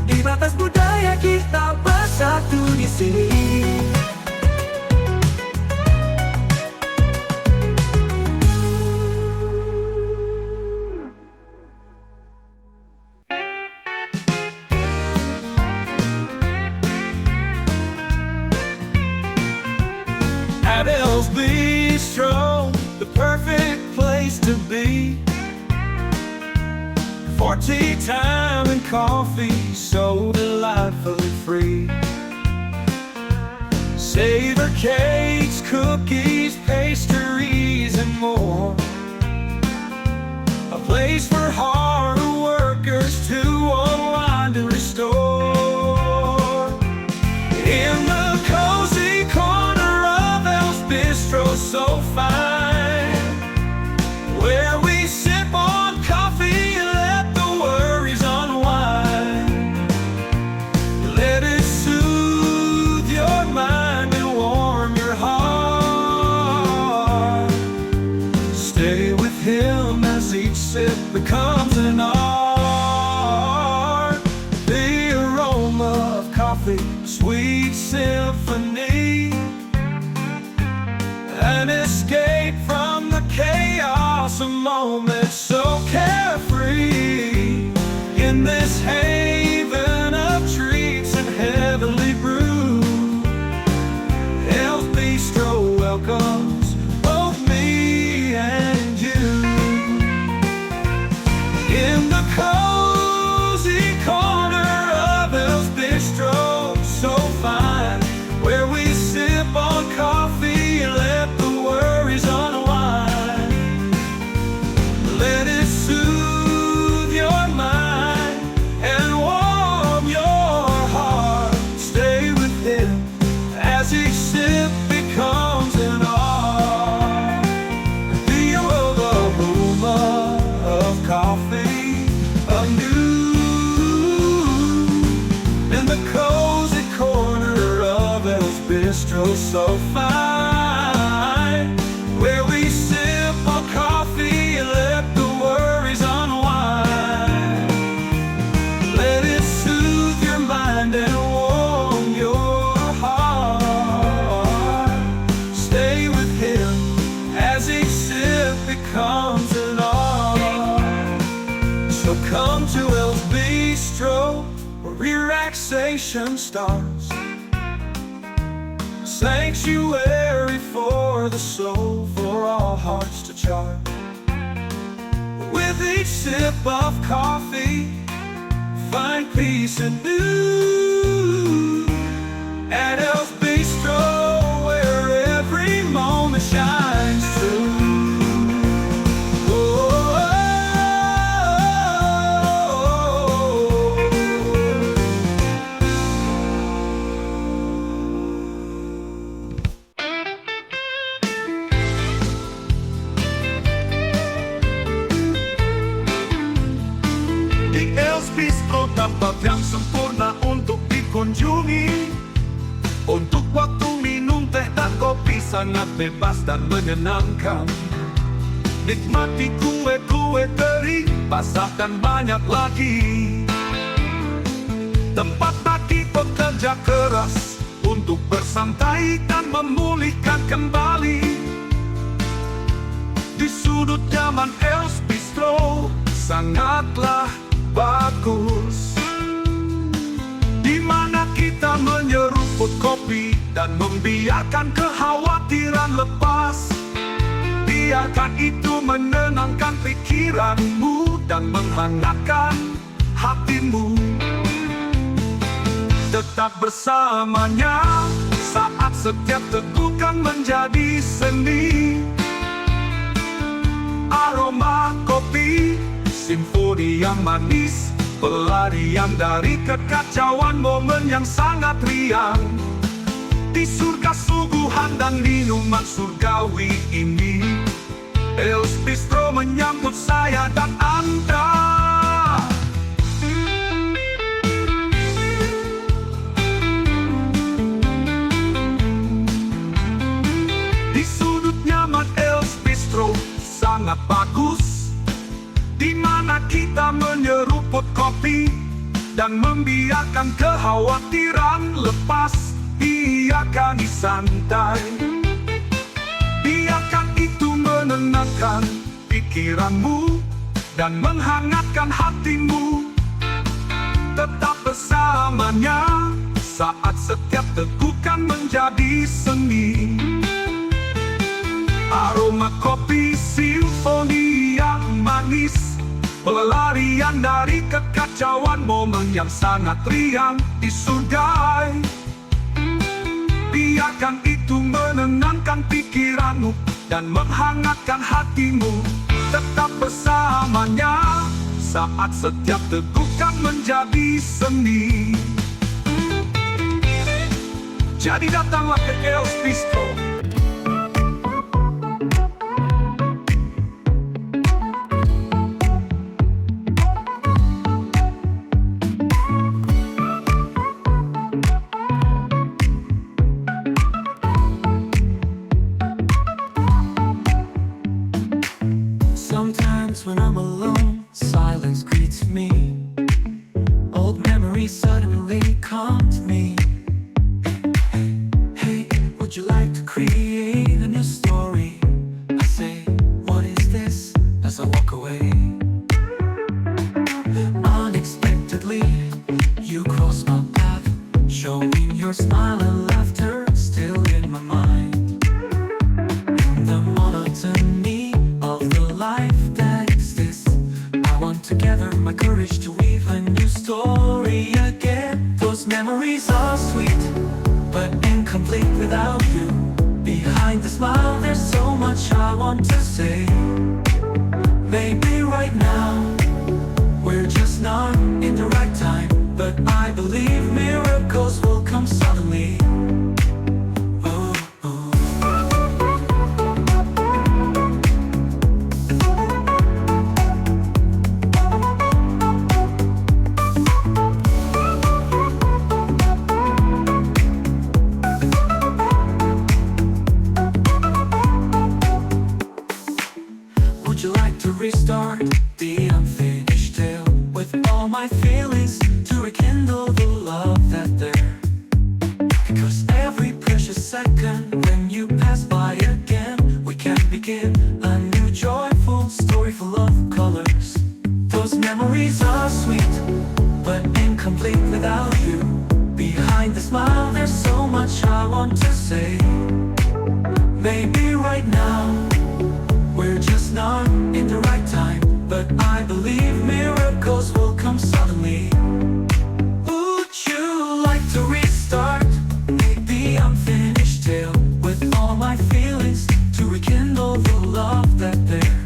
Di batas budaya kita bersatu di sini. Abel's Bistro, the perfect place to be. For tea time and coffee, so delightfully free. Savor cakes, cookies, pastries, and more. A place for hard workers to unwind and restore. In the cozy corner of El's Bistro, so fine, where we sip on coffee and let the worries unwind. Let it soothe your mind and warm your heart. Stay with him as each sip becomes an art. The aroma of coffee, sweet symphony, an escape from the chaos, a moment so carefree. In the cozy corner of El's Bistro, so fine, where we sip on coffee and let the worries unwind. Let it soothe your mind and warm your heart. Stay with him as each sip becomes an art. The aroma of coffee, anew, in the cozy corner of El's Bistro, so fine, where we sip on coffee and let the worries unwind. Let it soothe your mind and warm your heart. Stay with him as each sip becomes an art. So come to El's Bistro, where relaxation starts. Sanctuary for the soul, for all hearts to chart. With each sip of coffee, find peace anew. At El's Bistro, where every moment shines through. Di El's Bistro tempat yang sempurna untuk dikunjungi. Untuk waktu minum teh dan kopi sangat bebas dan menyenangkan. Nikmati kue-kue teri, basah dan banyak lagi. Tempat bagi pekerja keras untuk bersantai dan memulihkan kembali. Di sudut nyaman El's Bistro sangatlah bagus, di mana kita menyeruput kopi dan membiarkan kekhawatiran lepas. Biarkan itu menenangkan pikiranmu dan menghangatkan hatimu. Tetap bersamanya saat setiap tegukan menjadi seni. Aroma kopi, simfoni yang manis, pelarian dari kekacauan momen yang sangat riang. Di surga suguhan dan minuman surgawi ini, El's Bistro menyambut saya dan Anda. Di sudut nyaman El's Bistro sangat bagus, di mana kita menyeruput kopi dan membiarkan kekhawatiran lepas. Biarkan santai, biarkan itu menenangkan pikiranmu dan menghangatkan hatimu. Tetap bersamanya saat setiap tegukan menjadi seni. Aroma kopi, simfoni yang manis, pelarian dari kekacauan momen yang sangat riang di surga. Biarkan itu menenangkan pikiranmu dan menghangatkan hatimu. Tetap bersamanya saat setiap tegukan menjadi seni. Jadi datanglah ke El's Bistro. Sometimes when I'm alone, silence greets me. Old memories suddenly come to me. Hey, would you like to create a new story? I say, what is this? As I walk away. Unexpectedly, you cross my path, showing your smile and laughter still in my mind. And the monotony of the life that exists, I want together, my courage to weave a new story again. Those memories are sweet, but incomplete without you. Behind the smile, there's so much I want to say. Maybe right now, we're just not in the right time, but I believe miracles will come suddenly. Oh, oh. Would you like to restart the unfinished tale with all my feelings to rekindle the love that's there? Because every precious second when you pass by again, we can begin a new joyful story full of colors. Those memories are sweet, but incomplete without you. Behind the smile, there's so much I want to say. Maybe right now, we're just not in the right time, but I believe miracles will come suddenly. Would you like to restart the unfinished tale with all my feelings to rekindle the love that's there?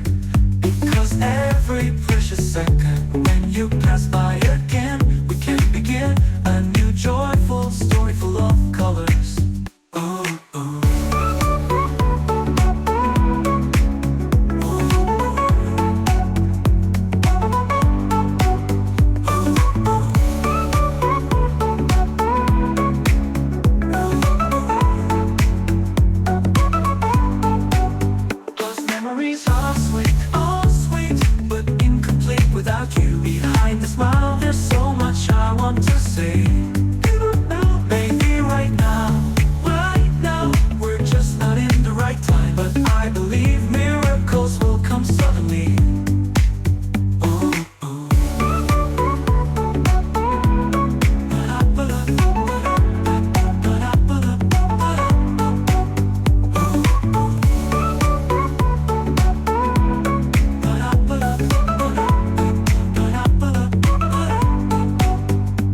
Because every precious second when you pass by again, we can begin a new joyful story full of colors. Oh, oh. Those memories are sweet, but incomplete without you. Behind the smile, there's so much I want to say. Maybe right now, we're just not in the right time, but I believe miracles will come suddenly. Oh, oh.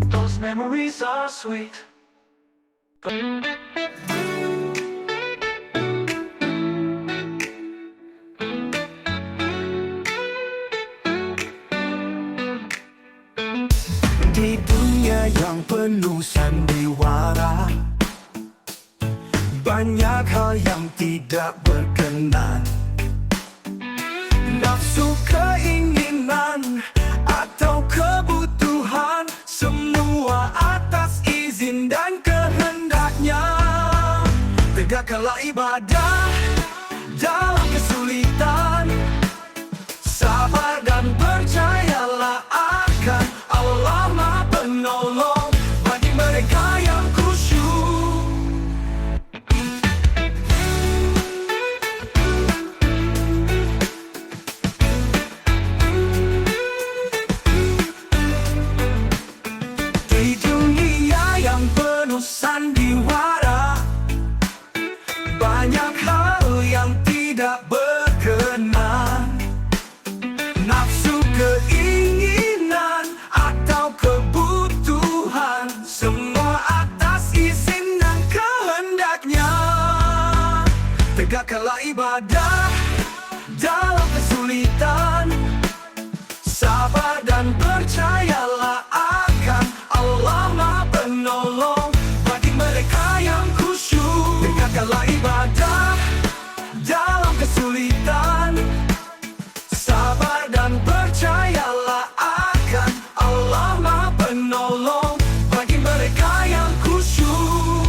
Those memories are sweet. Di dunia yang penuh sandiwara, banyak hal yang tidak berkenan. Nafsu, keinginan, atau kebutuhan, semua atas izin dan kehendaknya. Tegakkanlah ibadah dalam kesulitan, sabar dan percayalah akan Allah Maha Penolong bagi mereka yang khusyuk. Di dunia yang penuh sandiwara, banyak hal yang tidak berkenan. Nafsu, keinginan, atau kebutuhan, semua atas izin dan kehendaknya. Tegakkanlah ibadah dalam kesulitan, sabar dan percayalah akan Allah Maha Penolong bagi mereka yang khusyuk. Tegakkanlah ibadah dalam kesulitan, sabar dan percayalah akan Allah Maha Penolong bagi mereka yang khusyuk.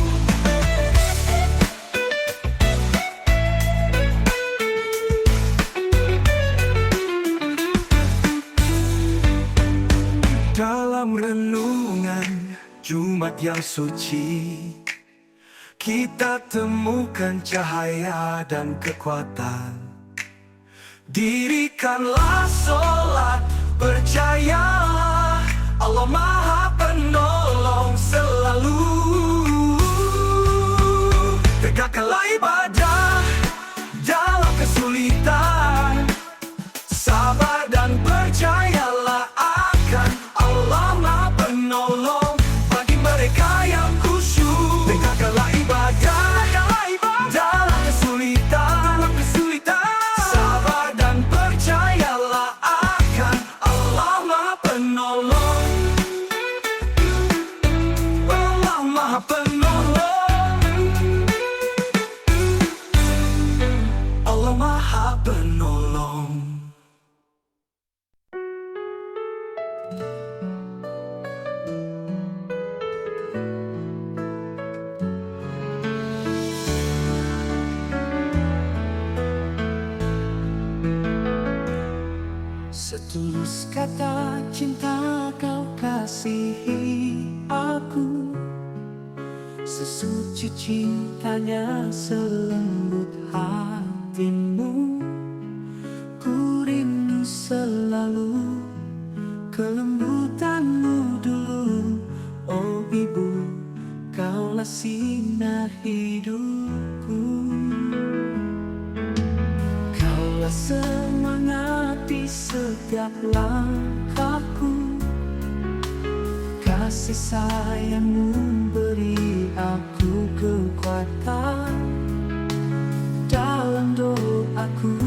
Dalam renungan Jumat yang suci, kita temukan cahaya dan kekuatan. Dirikanlah solat, percayalah Allah Maha Penolong selalu. Tegakkanlah ibadah dalam kesulitan, sabar dan percayalah Maha Penolong. Allah Maha Penolong. Setulus kata cinta kau kasihi aku, sesuci cintanya selembut hatimu. Ku rindu selalu kelembutanmu dulu. Oh ibu, kaulah sinar hidupku. Kaulah semangat di setiap langkahku. Kasih sayangmu beri aku kekuatan. Dalam doaku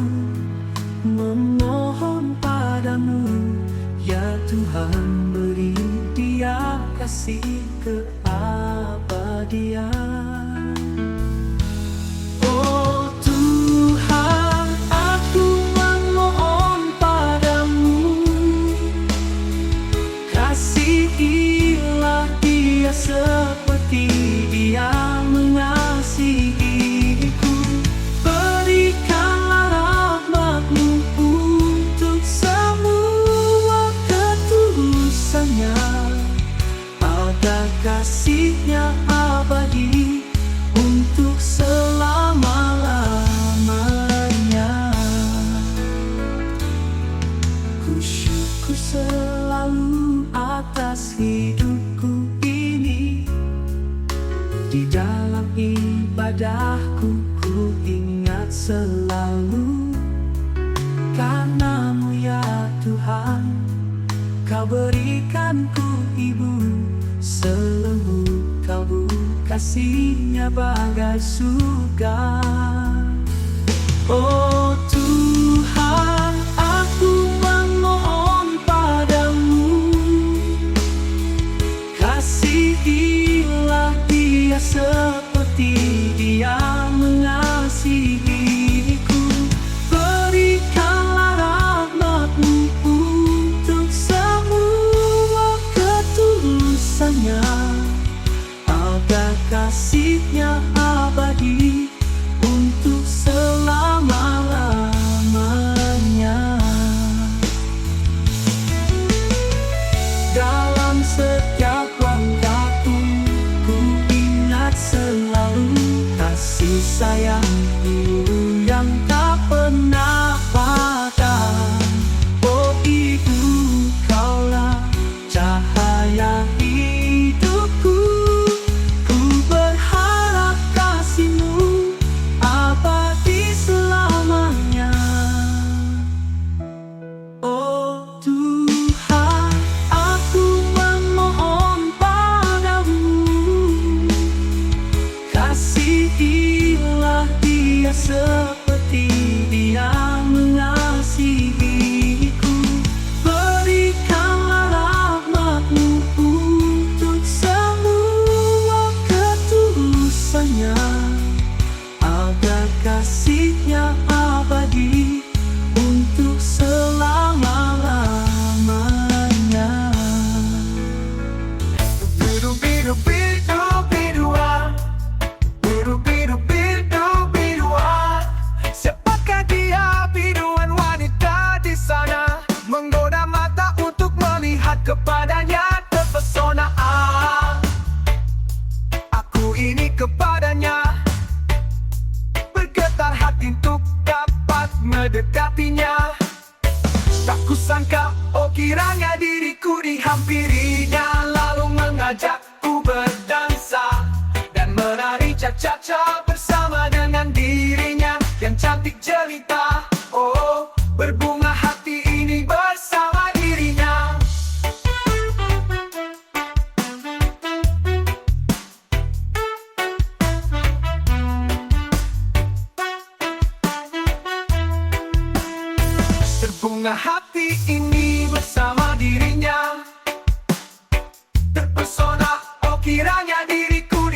memohon padamu, ya Tuhan beri dia kasih keabadian. Oh Tuhan, aku memohon padamu, kasihilah dia seperti dia mengasihiku. Berikanlah rahmat-Mu untuk semua ketulusannya, agar kasih-Nya abadi untuk selama-lamanya. Kusyukku selalu atas hidupku ini. Di dalam ibadahku ku ingat selalu, karena-Mu ya Tuhan, Kau berikanku ibu selembut kalbu, kasih-Nya bagai surga. Oh Tuhan, aku memohon padamu, kasihilah dia seperti dia mengasihiku. Berikanlah rahmat-Mu untuk semua ketulusannya, agar kasih-Nya abadi untuk selama-lamanya. Dalam setiap langkahku ku ingat selalu kasih sayang-Mu yang tak pernah padam. Oh Ibu, Kaulah cahaya hidupku. Ku berharap kasih-Mu abadi selamanya. Oh Tuhan, aku memohon padamu, kasihilah dia seperti dia mengasihiku. Berikanlah rahmat-Mu untuk semua ketulusannya, agar kasih-Nya abadi untuk selama-lamanya. Bidu-bidu-bidu-bidua, bidu-bidu-bidu-bidua. Siapakah dia, biduan wanita di sana, menggoda mata untuk melihat kepadanya, terpesona. Aku ini kepadanya, bergetar hati untuk dapat mendekatinya. Tak kusangka, oh kiranya diriku dihampirinya, lalu mengajakku berdansa dan menari cha-cha-cha bersama dengan dirinya yang cantik jelita. Oh, berbunga hati ini bersama dirinya. Terbunga hati ini bersama dirinya, terpesona, oh kiranya diriku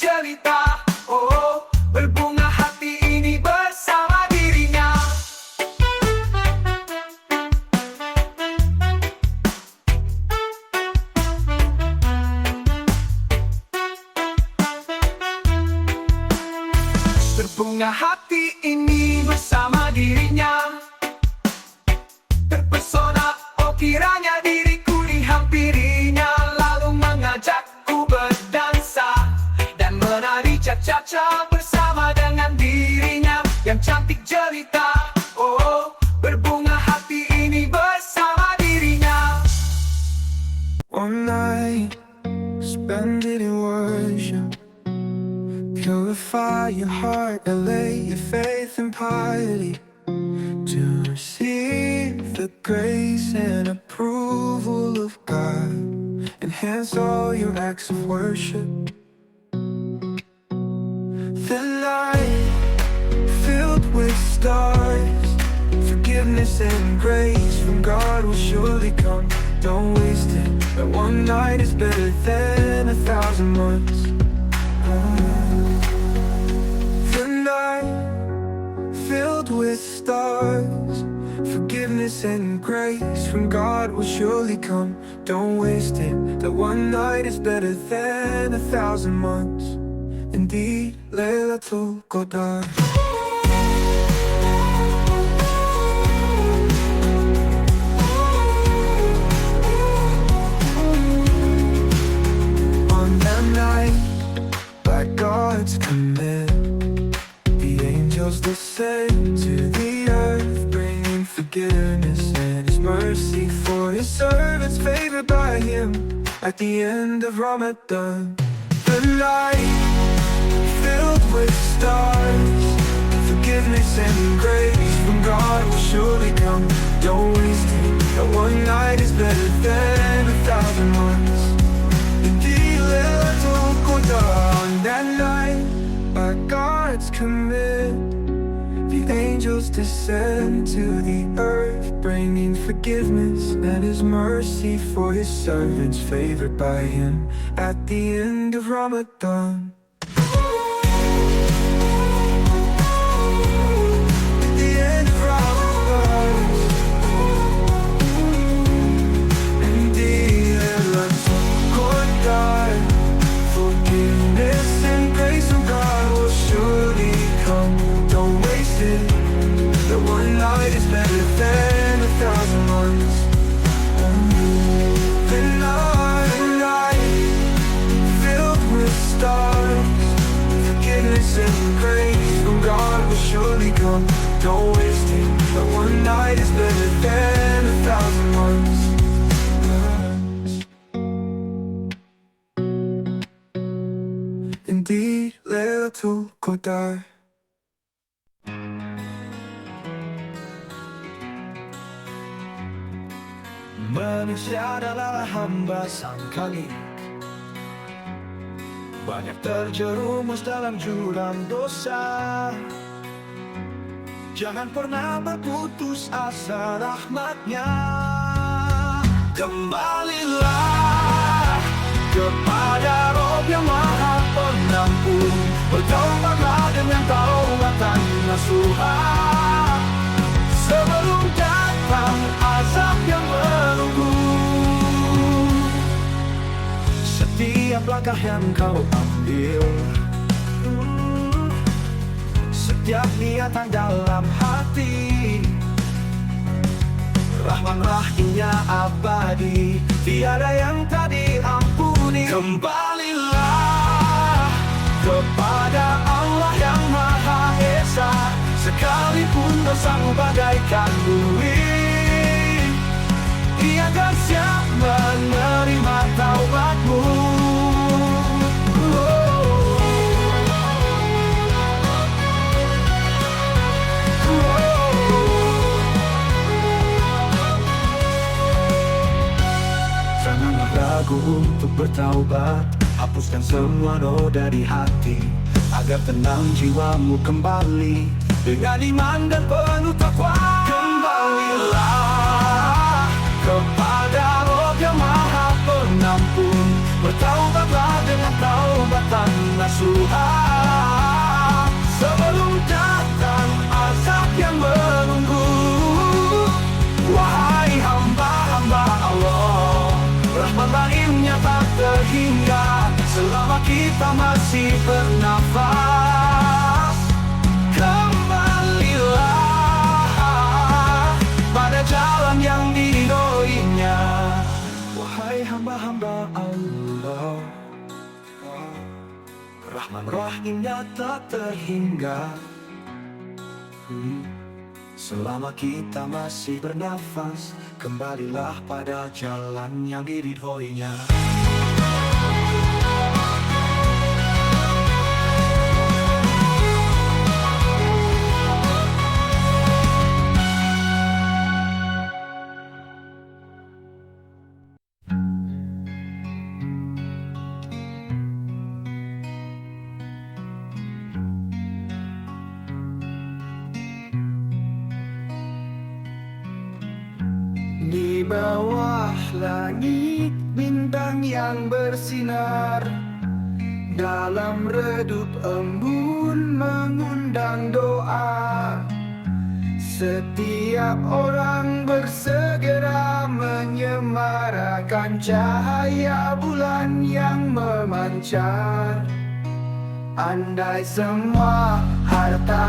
jelita. Oh, berbunga hati ini bersama dirinya. Berbunga hati ini bersama dirinya. Terpesona, oh kiranya diriku dihampirinya, lalu mengajakku berdansa dan menari cha-cha-cha bersama dengan dirinya yang cantik jelita. Oh, berbunga hati ini bersama dirinya. One night, spend it in worship. Purify your heart and lay your faith and piety to receive the grace and approval of God. Enhance all your acts of worship. The night filled with stars, forgiveness and grace from God will surely come. Don't waste it, but one night is better than 1,000 months. The night filled with stars, forgiveness and grace from God will surely come. Don't waste it, that one night is better than 1,000 months. Indeed, Laylatul Qadar. On that night, by God's command, the angels descend to the earth, bringing forgiveness and His mercy for His servants favored by Him at the end of Ramadan. The night filled with stars, forgiveness and grace from God will surely come. Don't waste it, that one night is better than 1,000 months. Indeed, Laylatul Qadar. On that night, by God's command, the angels descend to the earth, bringing forgiveness and His mercy for His servants favored by Him at the end of Ramadan. At the end of Ramadan. Indeed, Laylatul Qadar. Forgiveness and grace from God will surely come. Don't waste it, that one night is better than 1,000 months. The night filled with stars, forgiveness and grace from God will surely come. Don't waste it, that one night is better than 1,000 months. Indeed, Laylatul Qadar. Manusia adalah hamba sang Khalik, banyak terjerumus dalam jurang dosa. Jangan pernah berputus asa rahmat-Nya. Kembalilah kepada Rob yang Maha Pengampun, bertaubatlah dengan taubatan nasuha, sebelum datang azab yang menunggu. Setiap langkah yang kau ambil, setiap niatan dalam hati, Rahman Rahimnya abadi, tiada yang tak diampuni. Kembalilah kepada Allah yang Maha Esa, sekalipun dosamu bagaikan bumi, Dia akan siap menerima taubatmu. Janganlah ragu untuk bertaubat, hapuskan semua noda di hati, agar tenang jiwamu kembali dengan iman dan penuh takwa. Kembalilah kepada Rob yang Maha Pengampun, bertaubatlah dengan taubatan nasuha, kita masih bernafas, kembalilah pada jalan yang diridhoinya. Wahai hamba-hamba Allah, Rahman Rahimnya tak terhingga. Selama kita masih bernafas, kembalilah pada jalan yang diridhoinya. Di bawah langit bintang yang bersinar, dalam redup embun mengundang doa. Setiap orang bersegera menyemarakan cahaya bulan yang memancar. Andai semua harta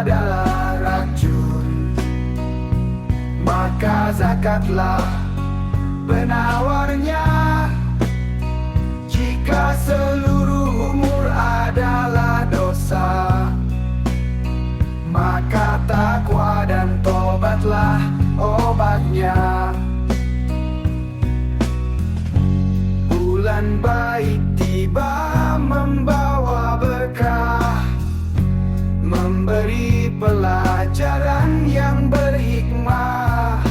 adalah racun, maka zakatlah penawarnya. Jika seluruh umur adalah dosa, maka takwa dan tobatlah obatnya. Bulan baik tiba membawa berkah, memberi pelajaran yang berhikmah.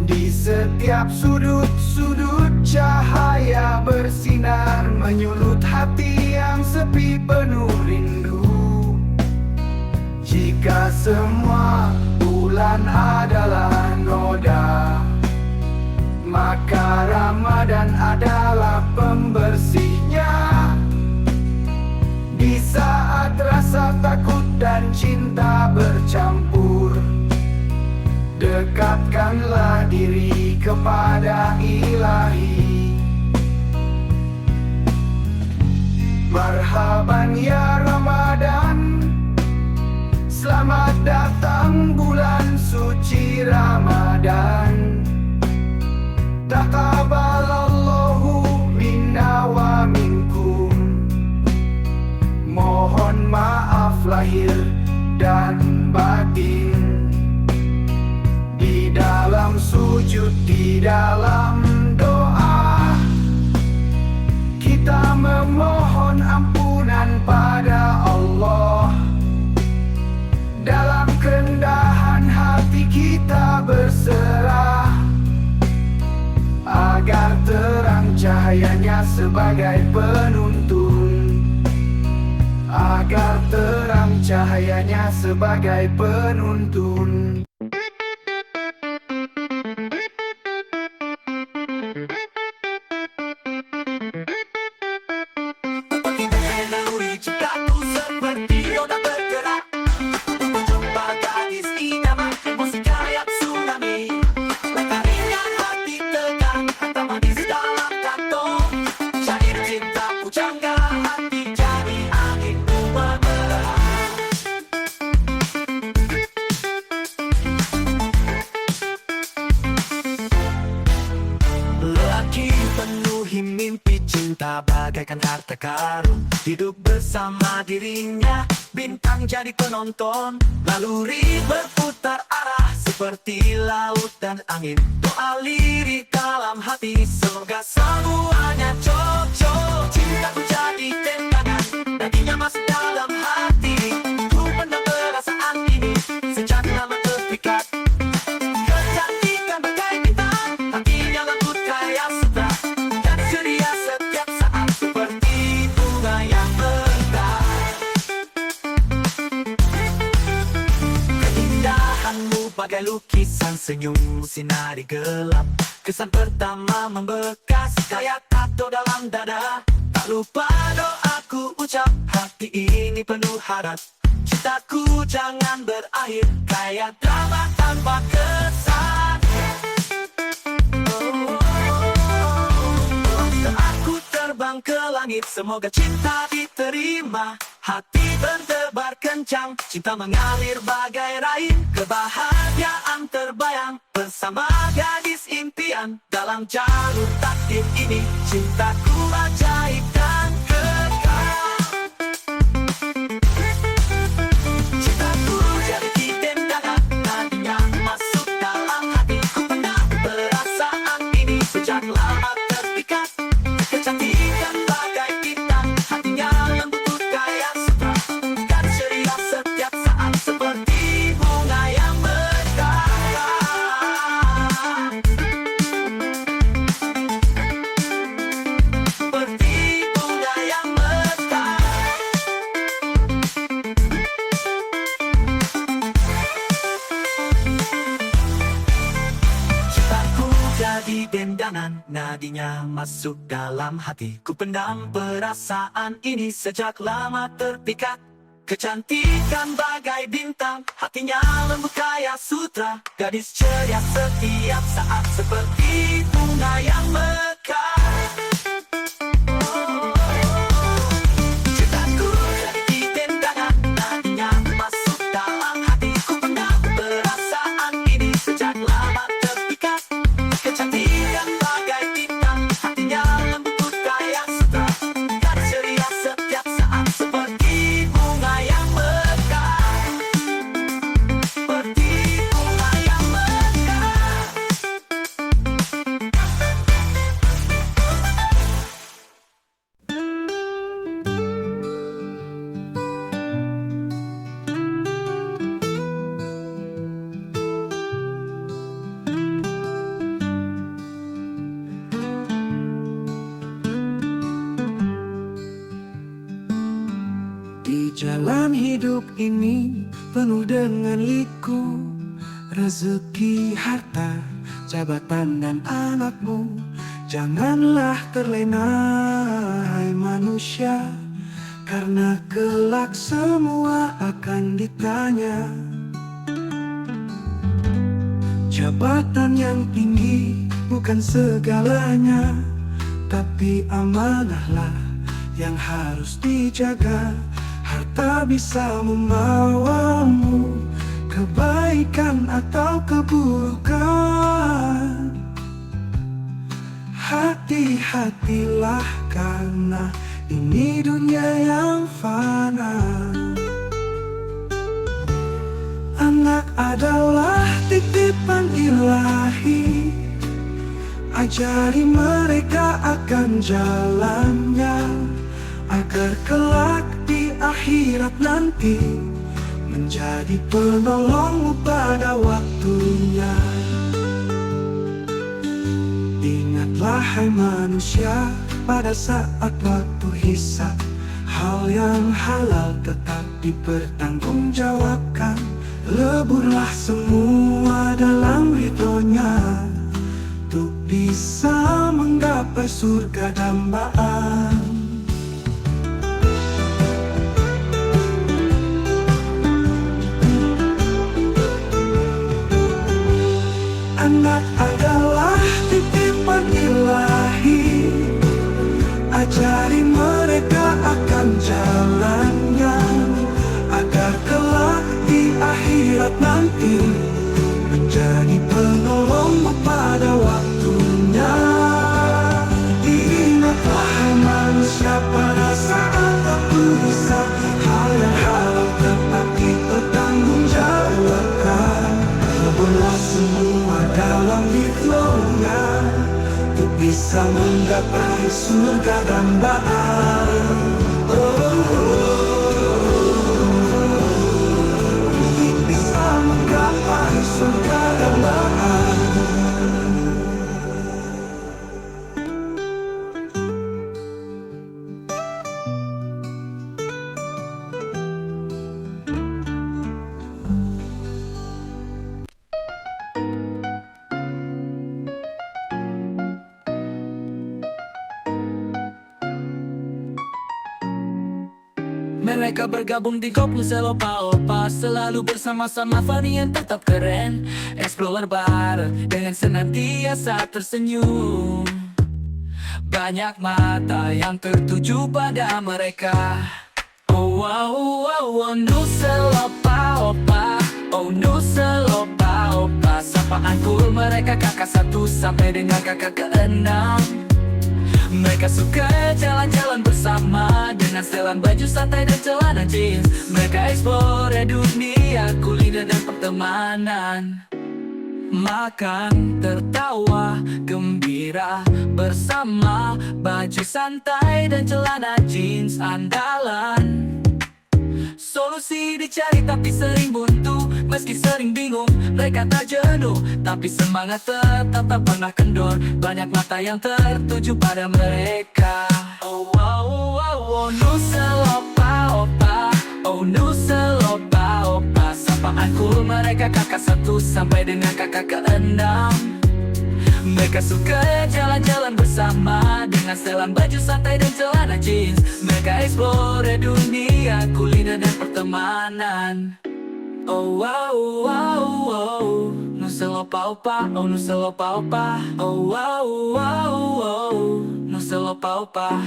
Di setiap sudut-sudut cahaya bersinar, menyulut hati yang sepi penuh rindu. Jika semua bulan adalah noda, maka Ramadan adalah pembersihnya. Di saat rasa takut dan cinta bercampur, dekatkanlah diri kepada Ilahi. Marhaban ya Ramadan, selamat datang bulan suci Ramadan. Taqabbalallahu minna wa minkum. Mohon maaf lahir dan batin, di dalam sujud, di dalam doa, kita memohon ampunan pada Allah. Dalam kerendahan hati kita berserah, agar terang cahayanya sebagai penuntun. Agar terang cahayanya sebagai penuntun. Naluri cintaku seperti roda bergerak, mencoba gadis idaman, musik kayak tsunami. Lestarikan hati tegang, harta manis dalam kantong. Cair cinta pujangga hati jadi angin bumerang. Lelaki penuhi mimpi cinta bagaikan harta karun. Hidup bersama dirinya, bintang jadi penonton. Naluri berputar arah seperti laut dan angin. Doa lirik dalam hati, semoga semuanya cocok. Cintaku jadi tendangan, dagingnya masuk dalam hati. Ku pernah perasaan ini sejak lama terpikat. Kecantikan bagai bintang, hatinya lembut kayak sutra, dan ceria setiap saat seperti bunga yang mekar. Keindahanmu bagai lukisan senyummu sinari gelap. Kesan pertama membekas kayak tato dalam dada. Tak lupa doaku ucap, hati ini penuh harap. Cintaku jangan berakhir kayak drama tanpa kesan. Aku terbang terbang ke langit. Semoga cinta diterima, hati berdebar kencang, cinta mengalir bagai rain, kebahagiaan terbayang bersama gadis impian. Dalam jalur takdir ini, cintaku ajaib dan kekal. Cintaku jadi dendangan, nadinya masuk dalam hatiku. Pernah perasaan ini sejak lama terpikat. Kecantikan bagai bintang, hatinya lembut kayak sutra. Gadis ceria setiap saat seperti bunga yang mekar. Seperti bunga yang mekar. Cintaku jadi dendangan, nadinya masuk dalam hati. Ku pendam perasaan ini sejak lama terpikat. Kecantikan bagai bintang, hatinya lembut kayak sutra. Gadis ceria setiap saat seperti bunga yang mekar. Cintaku jadi dendangan, nadinya masuk dalam hati. Ku pendam perasaan ini sejak lama terpikat. Kecantikan bagai bintang, hatinya lembut kayak sutra. Gadis ceria setiap saat seperti bunga yang mekar. Seperti bunga yang mekar. Di jalan hidup ini penuh dengan liku, rezeki, harta, jabatan dan anakmu. Janganlah terlena hai manusia, karena kelak semua akan ditanya. Jabatan yang tinggi bukan segalanya, tapi amanahlah yang harus dijaga. Harta bisa membawamu kebaikan atau keburukan. Hati-hatilah karena ini dunia yang fana. Anak adalah titipan ilahi, ajari mereka akan jalannya, agar kelak di akhirat nanti menjadi penolongmu pada waktunya. Ingatlah hai manusia, pada saat waktu hisab, hal yang halal tetap dipertanggungjawabkan. Leburlah semua dalam ridhonya, untuk bisa menggapai surga dambaan. Anak adalah titipan ilahi, ajari mereka akan jalannya, agar kelak di akhirat nanti menjadi penolongmu pada waktunya. Ingatlah hai manusia, pada saat waktu hisab, hal yang halal tetap dipertanggungjawabkan. Leburlah semua dalam ridhonya, untuk bisa menggapai surga dambaan. Untuk bisa menggapai surga dambaan. Mereka bergabung di Koplu Selopa-Opa, selalu bersama-sama Fanny yang tetap keren. Explore bareng dengan senantiasa tersenyum. Banyak mata yang tertuju pada mereka. Oh wow wow wow, Nuselopa opa. Oh Nuselopa opa. Sapaan cool mereka kakak 1 sampai dengan kakak ke-6. Mereka suka jalan-jalan bersama dengan setelan baju santai dan celana jeans. Mereka explore dunia, kuliner dan pertemanan. Makan, tertawa, gembira bersama, baju santai dan celana jeans andalan. Solusi dicari tapi sering buntu. Meski sering bingung, mereka tak jenuh, tapi semangat tetap tak pernah kendor. Banyak mata yang tertuju pada mereka. Oh wow wow wow, Nuselopa opa. Oh Nuselopa opa. Sapaan cool mereka kakak 1 sampai dengan kakak ke-6. Mereka suka jalan-jalan bersama dengan setelan baju santai dan celana jeans. Mereka explore dunia, kuliner dan pertemanan. Oh wow wow wow, Nuselopa opa. Oh Nuselopa opa. Oh wow wow wow, Nuselopa opa.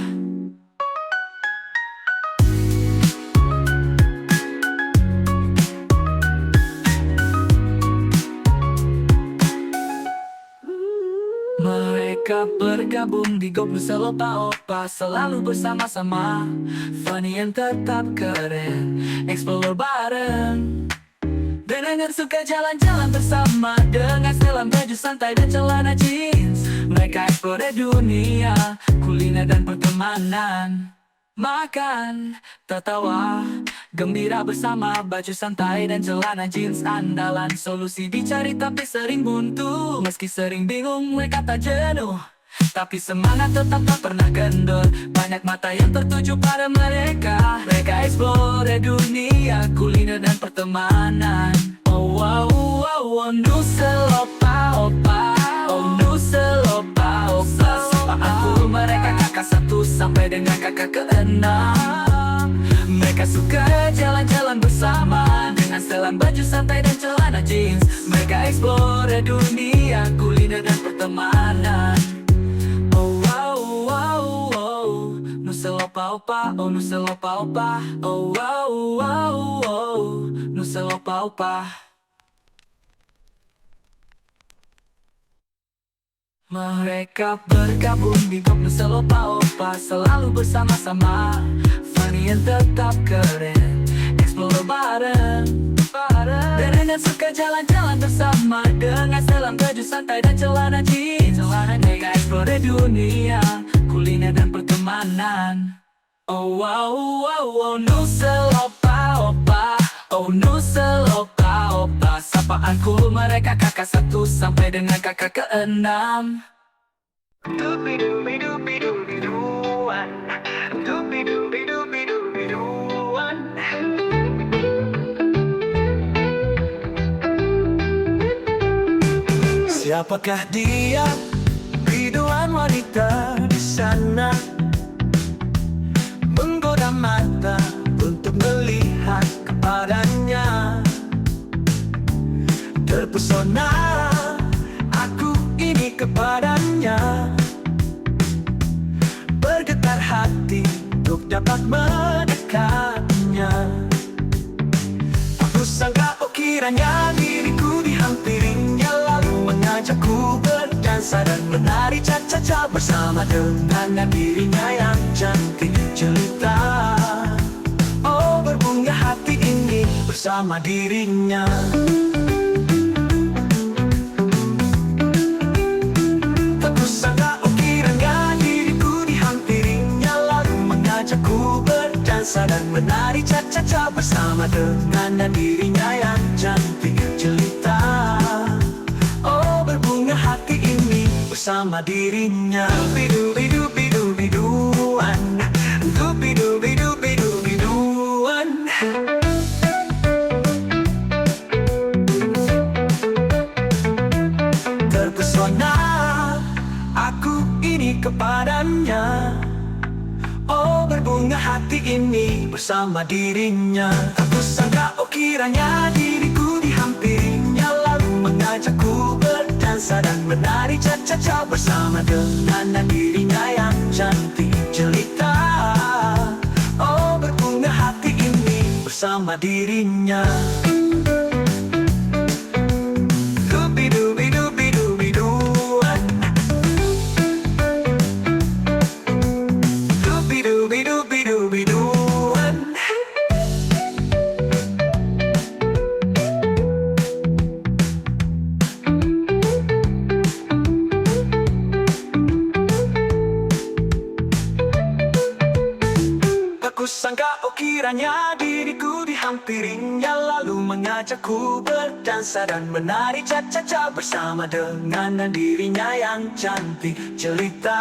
Mereka bergabung di grup Nuselopa opa, selalu bersama-sama. Funny and tetap keren, explore bareng. Dengan suka jalan-jalan bersama dengan setelan baju santai dan celana jeans. Mereka explore dunia, kuliner dan pertemanan. Makan, tertawa, gembira bersama, baju santai dan celana jeans andalan. Solusi dicari tapi sering buntu. Meski sering bingung, mereka tak jenuh, tapi semangat tetap tak pernah kendor. Banyak mata yang tertuju pada mereka. Mereka explore dunia, kuliner dan pertemanan. Oh wow wow wow, Nuselopa opa. Oh Nuselopa opa. Sapaan cool mereka kakak 1 sampai dengan kakak ke-6. Mereka suka jalan-jalan bersama dengan setelan baju santai dan celana jeans. Mereka explore dunia, kuliner dan pertemanan. Oh wow wow wow, Nuselopa opa. Oh Nuselopa opa. Oh wow wow wow, Nuselopa opa. Mereka bergabung di grup Nuselopa opa, selalu bersama-sama. Funny and tetap keren, explore bareng. Dan suka jalan-jalan bersama dengan setelan baju santai dan celana jeans. Mereka explore dunia, kuliner dan pertemanan. Oh wow wow wow, Nuselopa opa. Oh Nuselopa opa. Sapaan cool mereka kakak 1 sampai dengan kakak ke-6. Dubi-dubi-dubi-dubi-duan. Dubi-dubi-dubi-dubi-duan. Siapakah dia? Biduan wanita di sana, menggoda mata untuk melihat kepadanya. Terpesona aku ini kepadanya, bergetar hati untuk dapat mendekatnya. Aku sangka kiranya diriku dihampirinya, lalu mengajakku berdansa dan menari cha-cha-cha bersama dengan dirinya yang cantik jelita. Oh berbunga hati ini bersama dirinya. Aku sangka kiranya diriku dihampirinya, lalu mengajakku berdansa dan menari cha-cha-cha bersama dengan dirinya yang cantik jelita. Oh berbunga hati ini bersama dirinya. Dubi-dubi-dubi-dubi-duan. Dubi-dubi-dubi-dubi-duan. Terpesona aku ini kepadanya. Oh berbunga hati ini bersama dirinya. Aku sangka kiranya diriku dihampirinya, lalu mengajakku berdansa dan menari cha-cha-cha bersama dengan dirinya yang cantik jelita. Oh, berbunga hati ini bersama dirinya. Dubi-dubi-dubi-dubi-duan, dubi-dubi-dubi-dubi-duan. Aku sangka kiranya diriku dihampirinya, lalu mengajakku berdansa dan menari cha-cha-cha bersama dengan dirinya yang cantik jelita.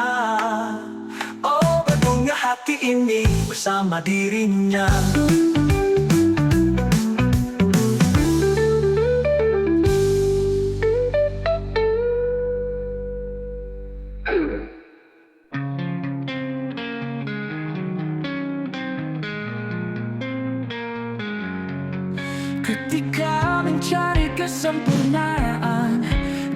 Oh, berbunga hati ini bersama dirinya. Ketika mencari kesempurnaan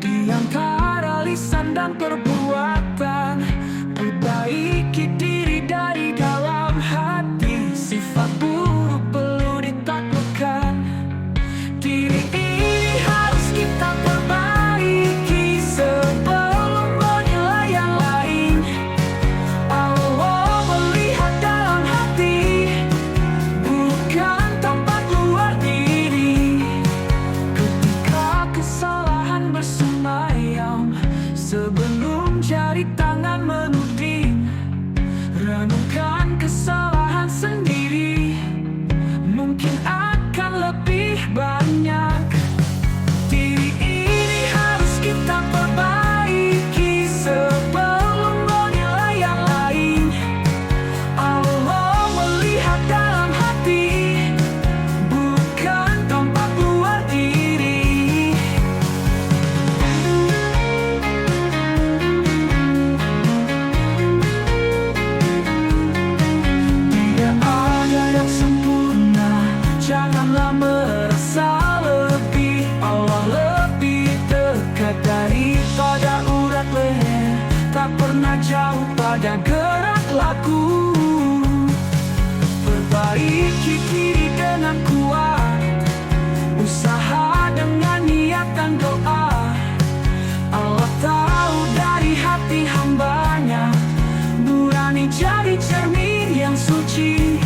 di antara lisan dan perbuatan, perbaiki diri dari dalam hati. Sifat buruk perlu ditaklukkan. Diri ini harus kita perbaiki sebelum menilai yang lain. Allah melihat dalam hati, bukan tampak luar diri. Ketika kesalahan bersemayam sebelum jari tangan menuding, renungkan kesalahan sendiri, mungkin akan lebih banyak. Diri ini harus kita perbaiki sebelum menilai yang lain. Allah melihat dalam hati, bukan tampak luar diri. Tidak ada yang sempurna, janganlah merasa lebih. Allah lebih dekat daripada urat leher, tak pernah jauh pada gerak laku. Perbaiki diri dengan kuat, usaha dengan niat dan doa. Allah tahu dari hati hambanya, nurani jadi cermin yang suci.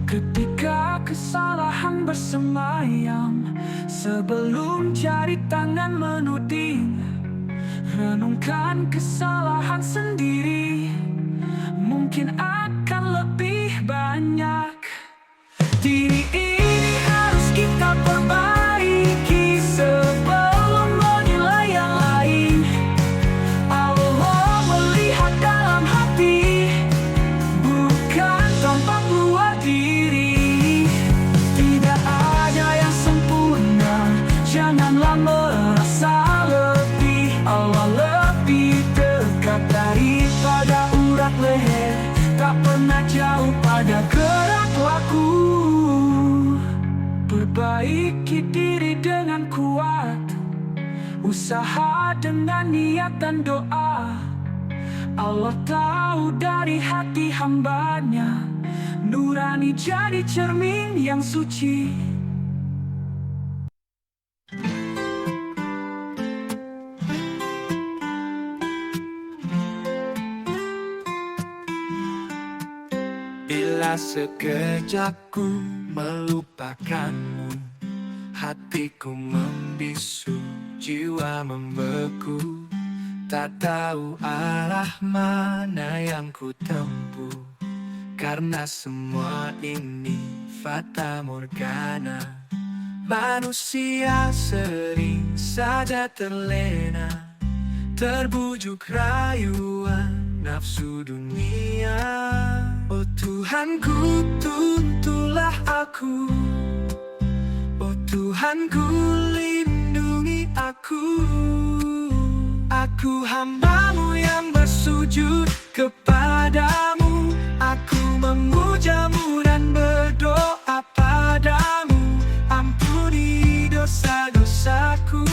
Ketika kesalahan bersemayam sebelum jari tangan menuding, renungkan kesalahan sendiri, mungkin akan lebih banyak. Diri ini harus kita perbaiki sebelum menilai yang lain. Allah melihat dalam hati, bukan tampak luar diri. Tidak ada yang sempurna, janganlah merasa lebih. Allah lebih dekat daripada urat leher, tak pernah jauh pada gerak laku. Perbaiki diri dengan kuat, usaha dengan niat dan doa. Allah tahu dari hati hambanya, nurani jadi cermin yang suci. Bila sekejap ku melupakanmu, hatiku membisu, jiwa membeku. Tak tahu arah mana yang ku tempuh, karena semua ini fata morgana. Manusia sering saja terlena, terbujuk rayuan nafsu dunia. Oh Tuhanku, tuntunlah aku. Oh Tuhanku, lindungi aku. Aku hamba-Mu yang bersujud kepadamu. Aku memuja-Mu dan berdoa padamu. Ampuni dosa-dosaku,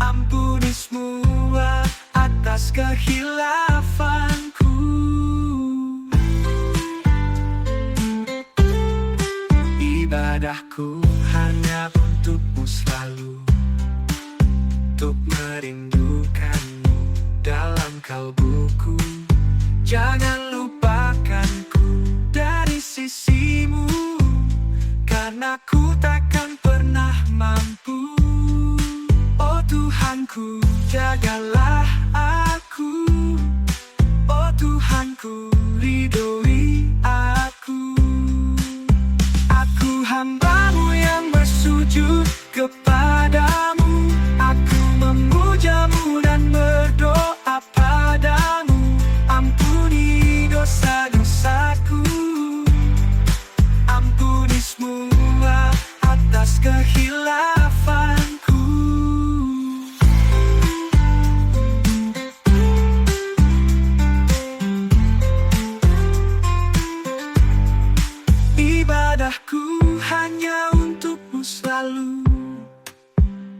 ampuni semua atas kehilafanku. Ibadahku hanya untuk-Mu selalu, untuk merindukan-Mu dalam kalbuku. Jangan lupakanku dari sisi-Mu, karena ku takkan pernah mampu. Oh Tuhanku, jagalah aku. Oh Tuhanku, ridhoi aku. Aku hamba-Mu yang bersujud kepadamu. Aku memuja-Mu dan berdoa padamu. Ampuni dosa-dosaku, ampuni semua atas kehilafanku. Ibadahku hanya untuk-Mu selalu,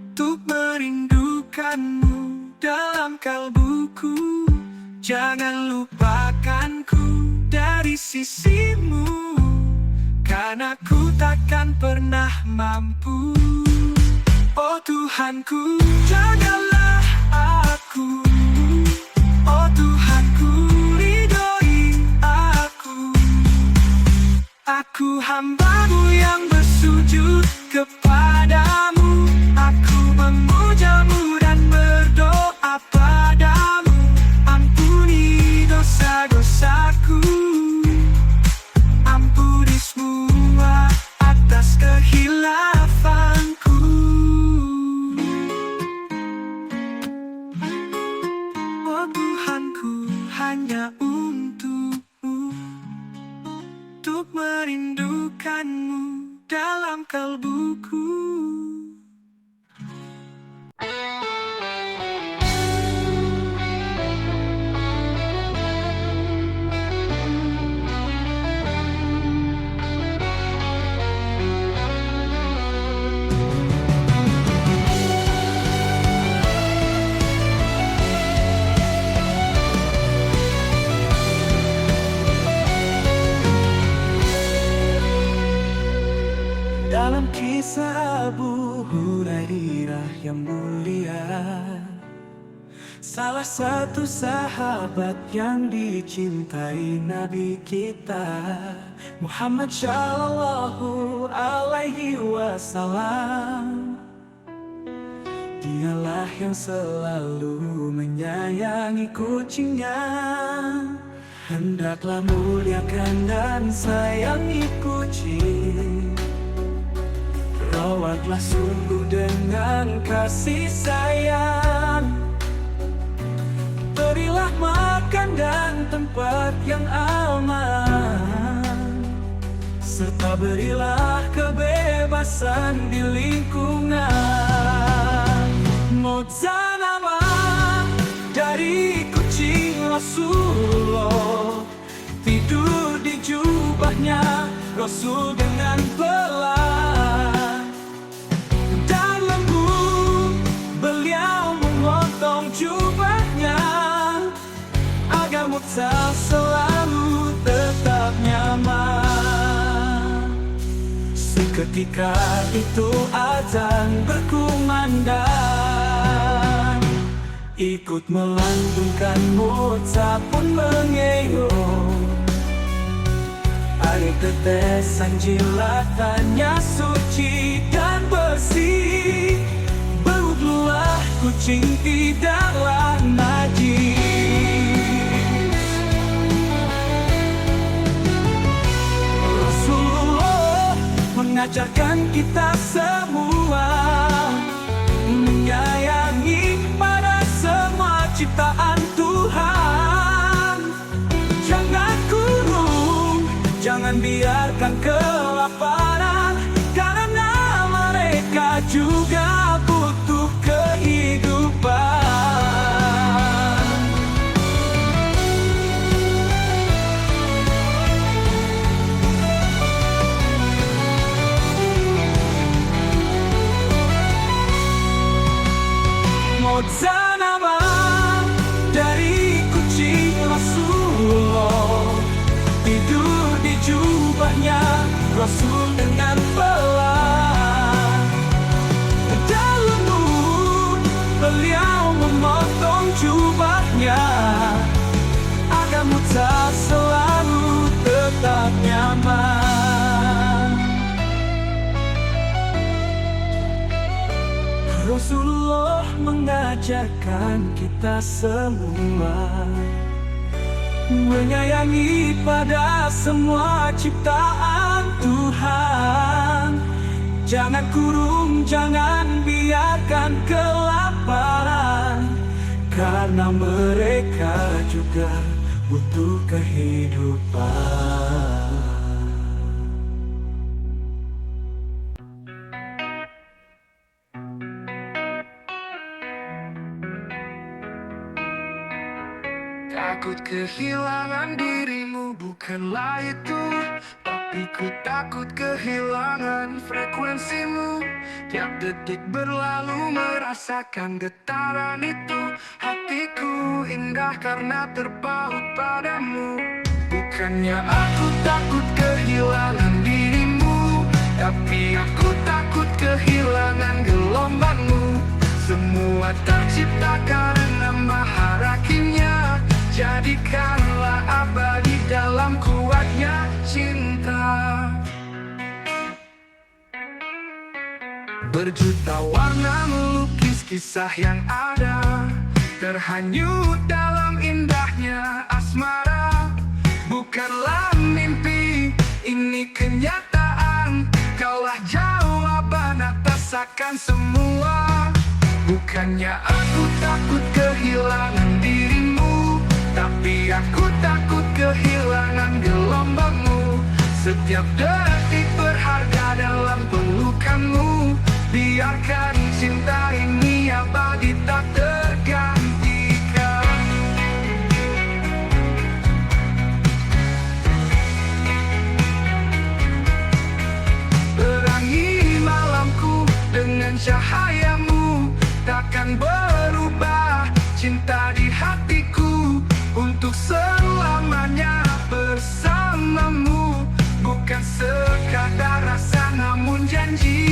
untuk merindukan-Mu dalam kalbuku. Jangan lupakanku dari sisi-Mu, karena ku takkan pernah mampu. Oh Tuhanku, jagalah aku. Oh Tuhanku, ridhoi aku. Aku hamba-Mu yang bersujud kepadamu. Aku memuja-Mu dan berdoa padamu. Ampuni dosa-dosaku, ampuni semua atas kehilafanku. Oh Tuhanku, hanya untuk-Mu, untuk merindukan-Mu dalam kalbuku. Dalam kisah Abu Hurairah yang mulia, salah satu sahabat yang dicintai Nabi kita Muhammad Shallallahu Alaihi Wasallam. Dialah yang selalu menyayangi kucingnya. Hendaklah muliakan dan sayangi kucing. Rawatlah sungguh dengan kasih sayang. Berilah makan dan tempat yang aman, serta berilah kebebasan di lingkungan. Muzanama dari kucing Rasulullah, tidur di jubahnya Rasul dengan pelan dan lembut. Beliau memotong jubahnya agar Musa selalu tetap nyaman. Seketika itu azan berkumandang, ikut melantunkan Musa pun mengeyong. Air tetesan jilatannya suci dan bersih. Berwudhulah kucing, tidaklah najis. Rasulullah mengajarkan kita semua menyayangi pada semua ciptaan Tuhan. Zanaba dari kucing Rasulullah, tidur di jubahnya Rasul dengan pelan. Dalam mood beliau memotong jubahnya agar muta selalu tetap nyaman. Rasulullah mengajarkan kita semua menyayangi pada semua ciptaan Tuhan. Jangan kurung, jangan biarkan kelaparan, karena mereka juga butuh kehidupan. Takut kehilangan dirimu bukanlah itu, tapi ku takut kehilangan frekuensimu. Tiap detik berlalu merasakan getaran itu. Hatiku indah karena terpaut padamu. Bukannya aku takut kehilangan dirimu, tapi aku takut kehilangan gelombangmu. Semua tercipta karena maha rakimnya, jadikanlah abadi dalam kuatnya cinta. Berjuta warna melukis kisah yang ada, terhanyut dalam indahnya asmara. Bukanlah mimpi, ini kenyataan. Kaulah jawaban atas akan semua. Bukannya aku takut kehilangan dirimu, tapi aku takut kehilangan gelombangmu. Setiap detik berharga dalam pelukanmu. Biarkan cinta ini abadi tak tergantikan. Perangi malamku dengan cahayamu, takkan berubah cinta di hatiku untuk selamanya bersamamu. Bukan sekadar rasa namun janji.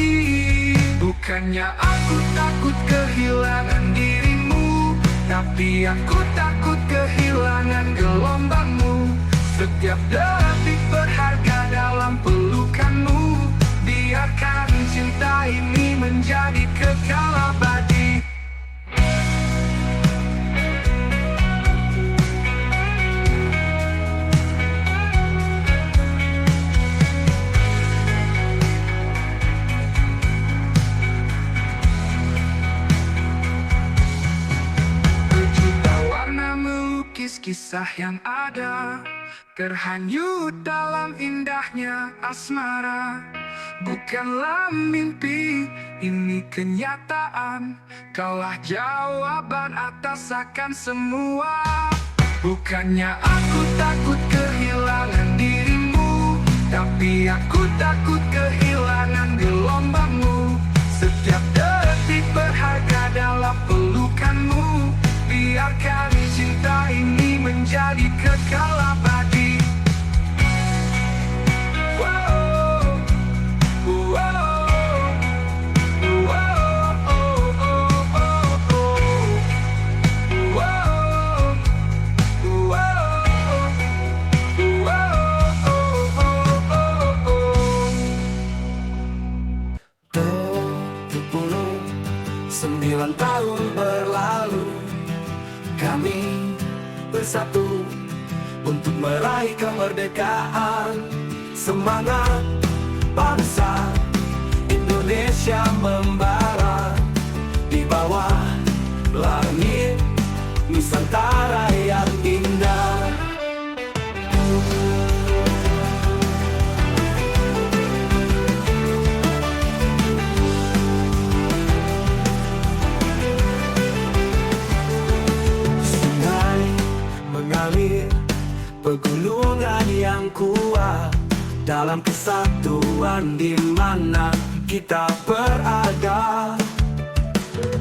Bukannya aku takut kehilangan dirimu, tapi aku takut kehilangan gelombangmu. Setiap detik berharga dalam pelukanmu. Biarkan cinta ini menjadi kekal abadi. Berjuta warna melukis kisah yang ada, terhanyut dalam indahnya asmara. Bukanlah mimpi, ini kenyataan. Kaulah jawaban atas akan semua. Bukannya aku takut kehilangan dirimu, tapi aku takut kehilangan gelombangmu. Setiap detik berharga dalam pelukanmu. Biarkan cinta ini menjadi kekal abadi. Sembilan tahun berlalu, kami bersatu untuk meraih kemerdekaan. Semangat bangsa Indonesia membara di bawah langit Nusantara yang indah. Pegunungan yang kuat dalam kesatuan di mana kita berada.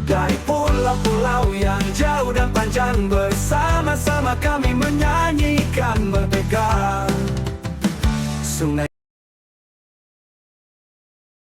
Dari pulau pulau-pulau yang jauh dan panjang, bersama-sama kami menyanyikan merdeka. Sungai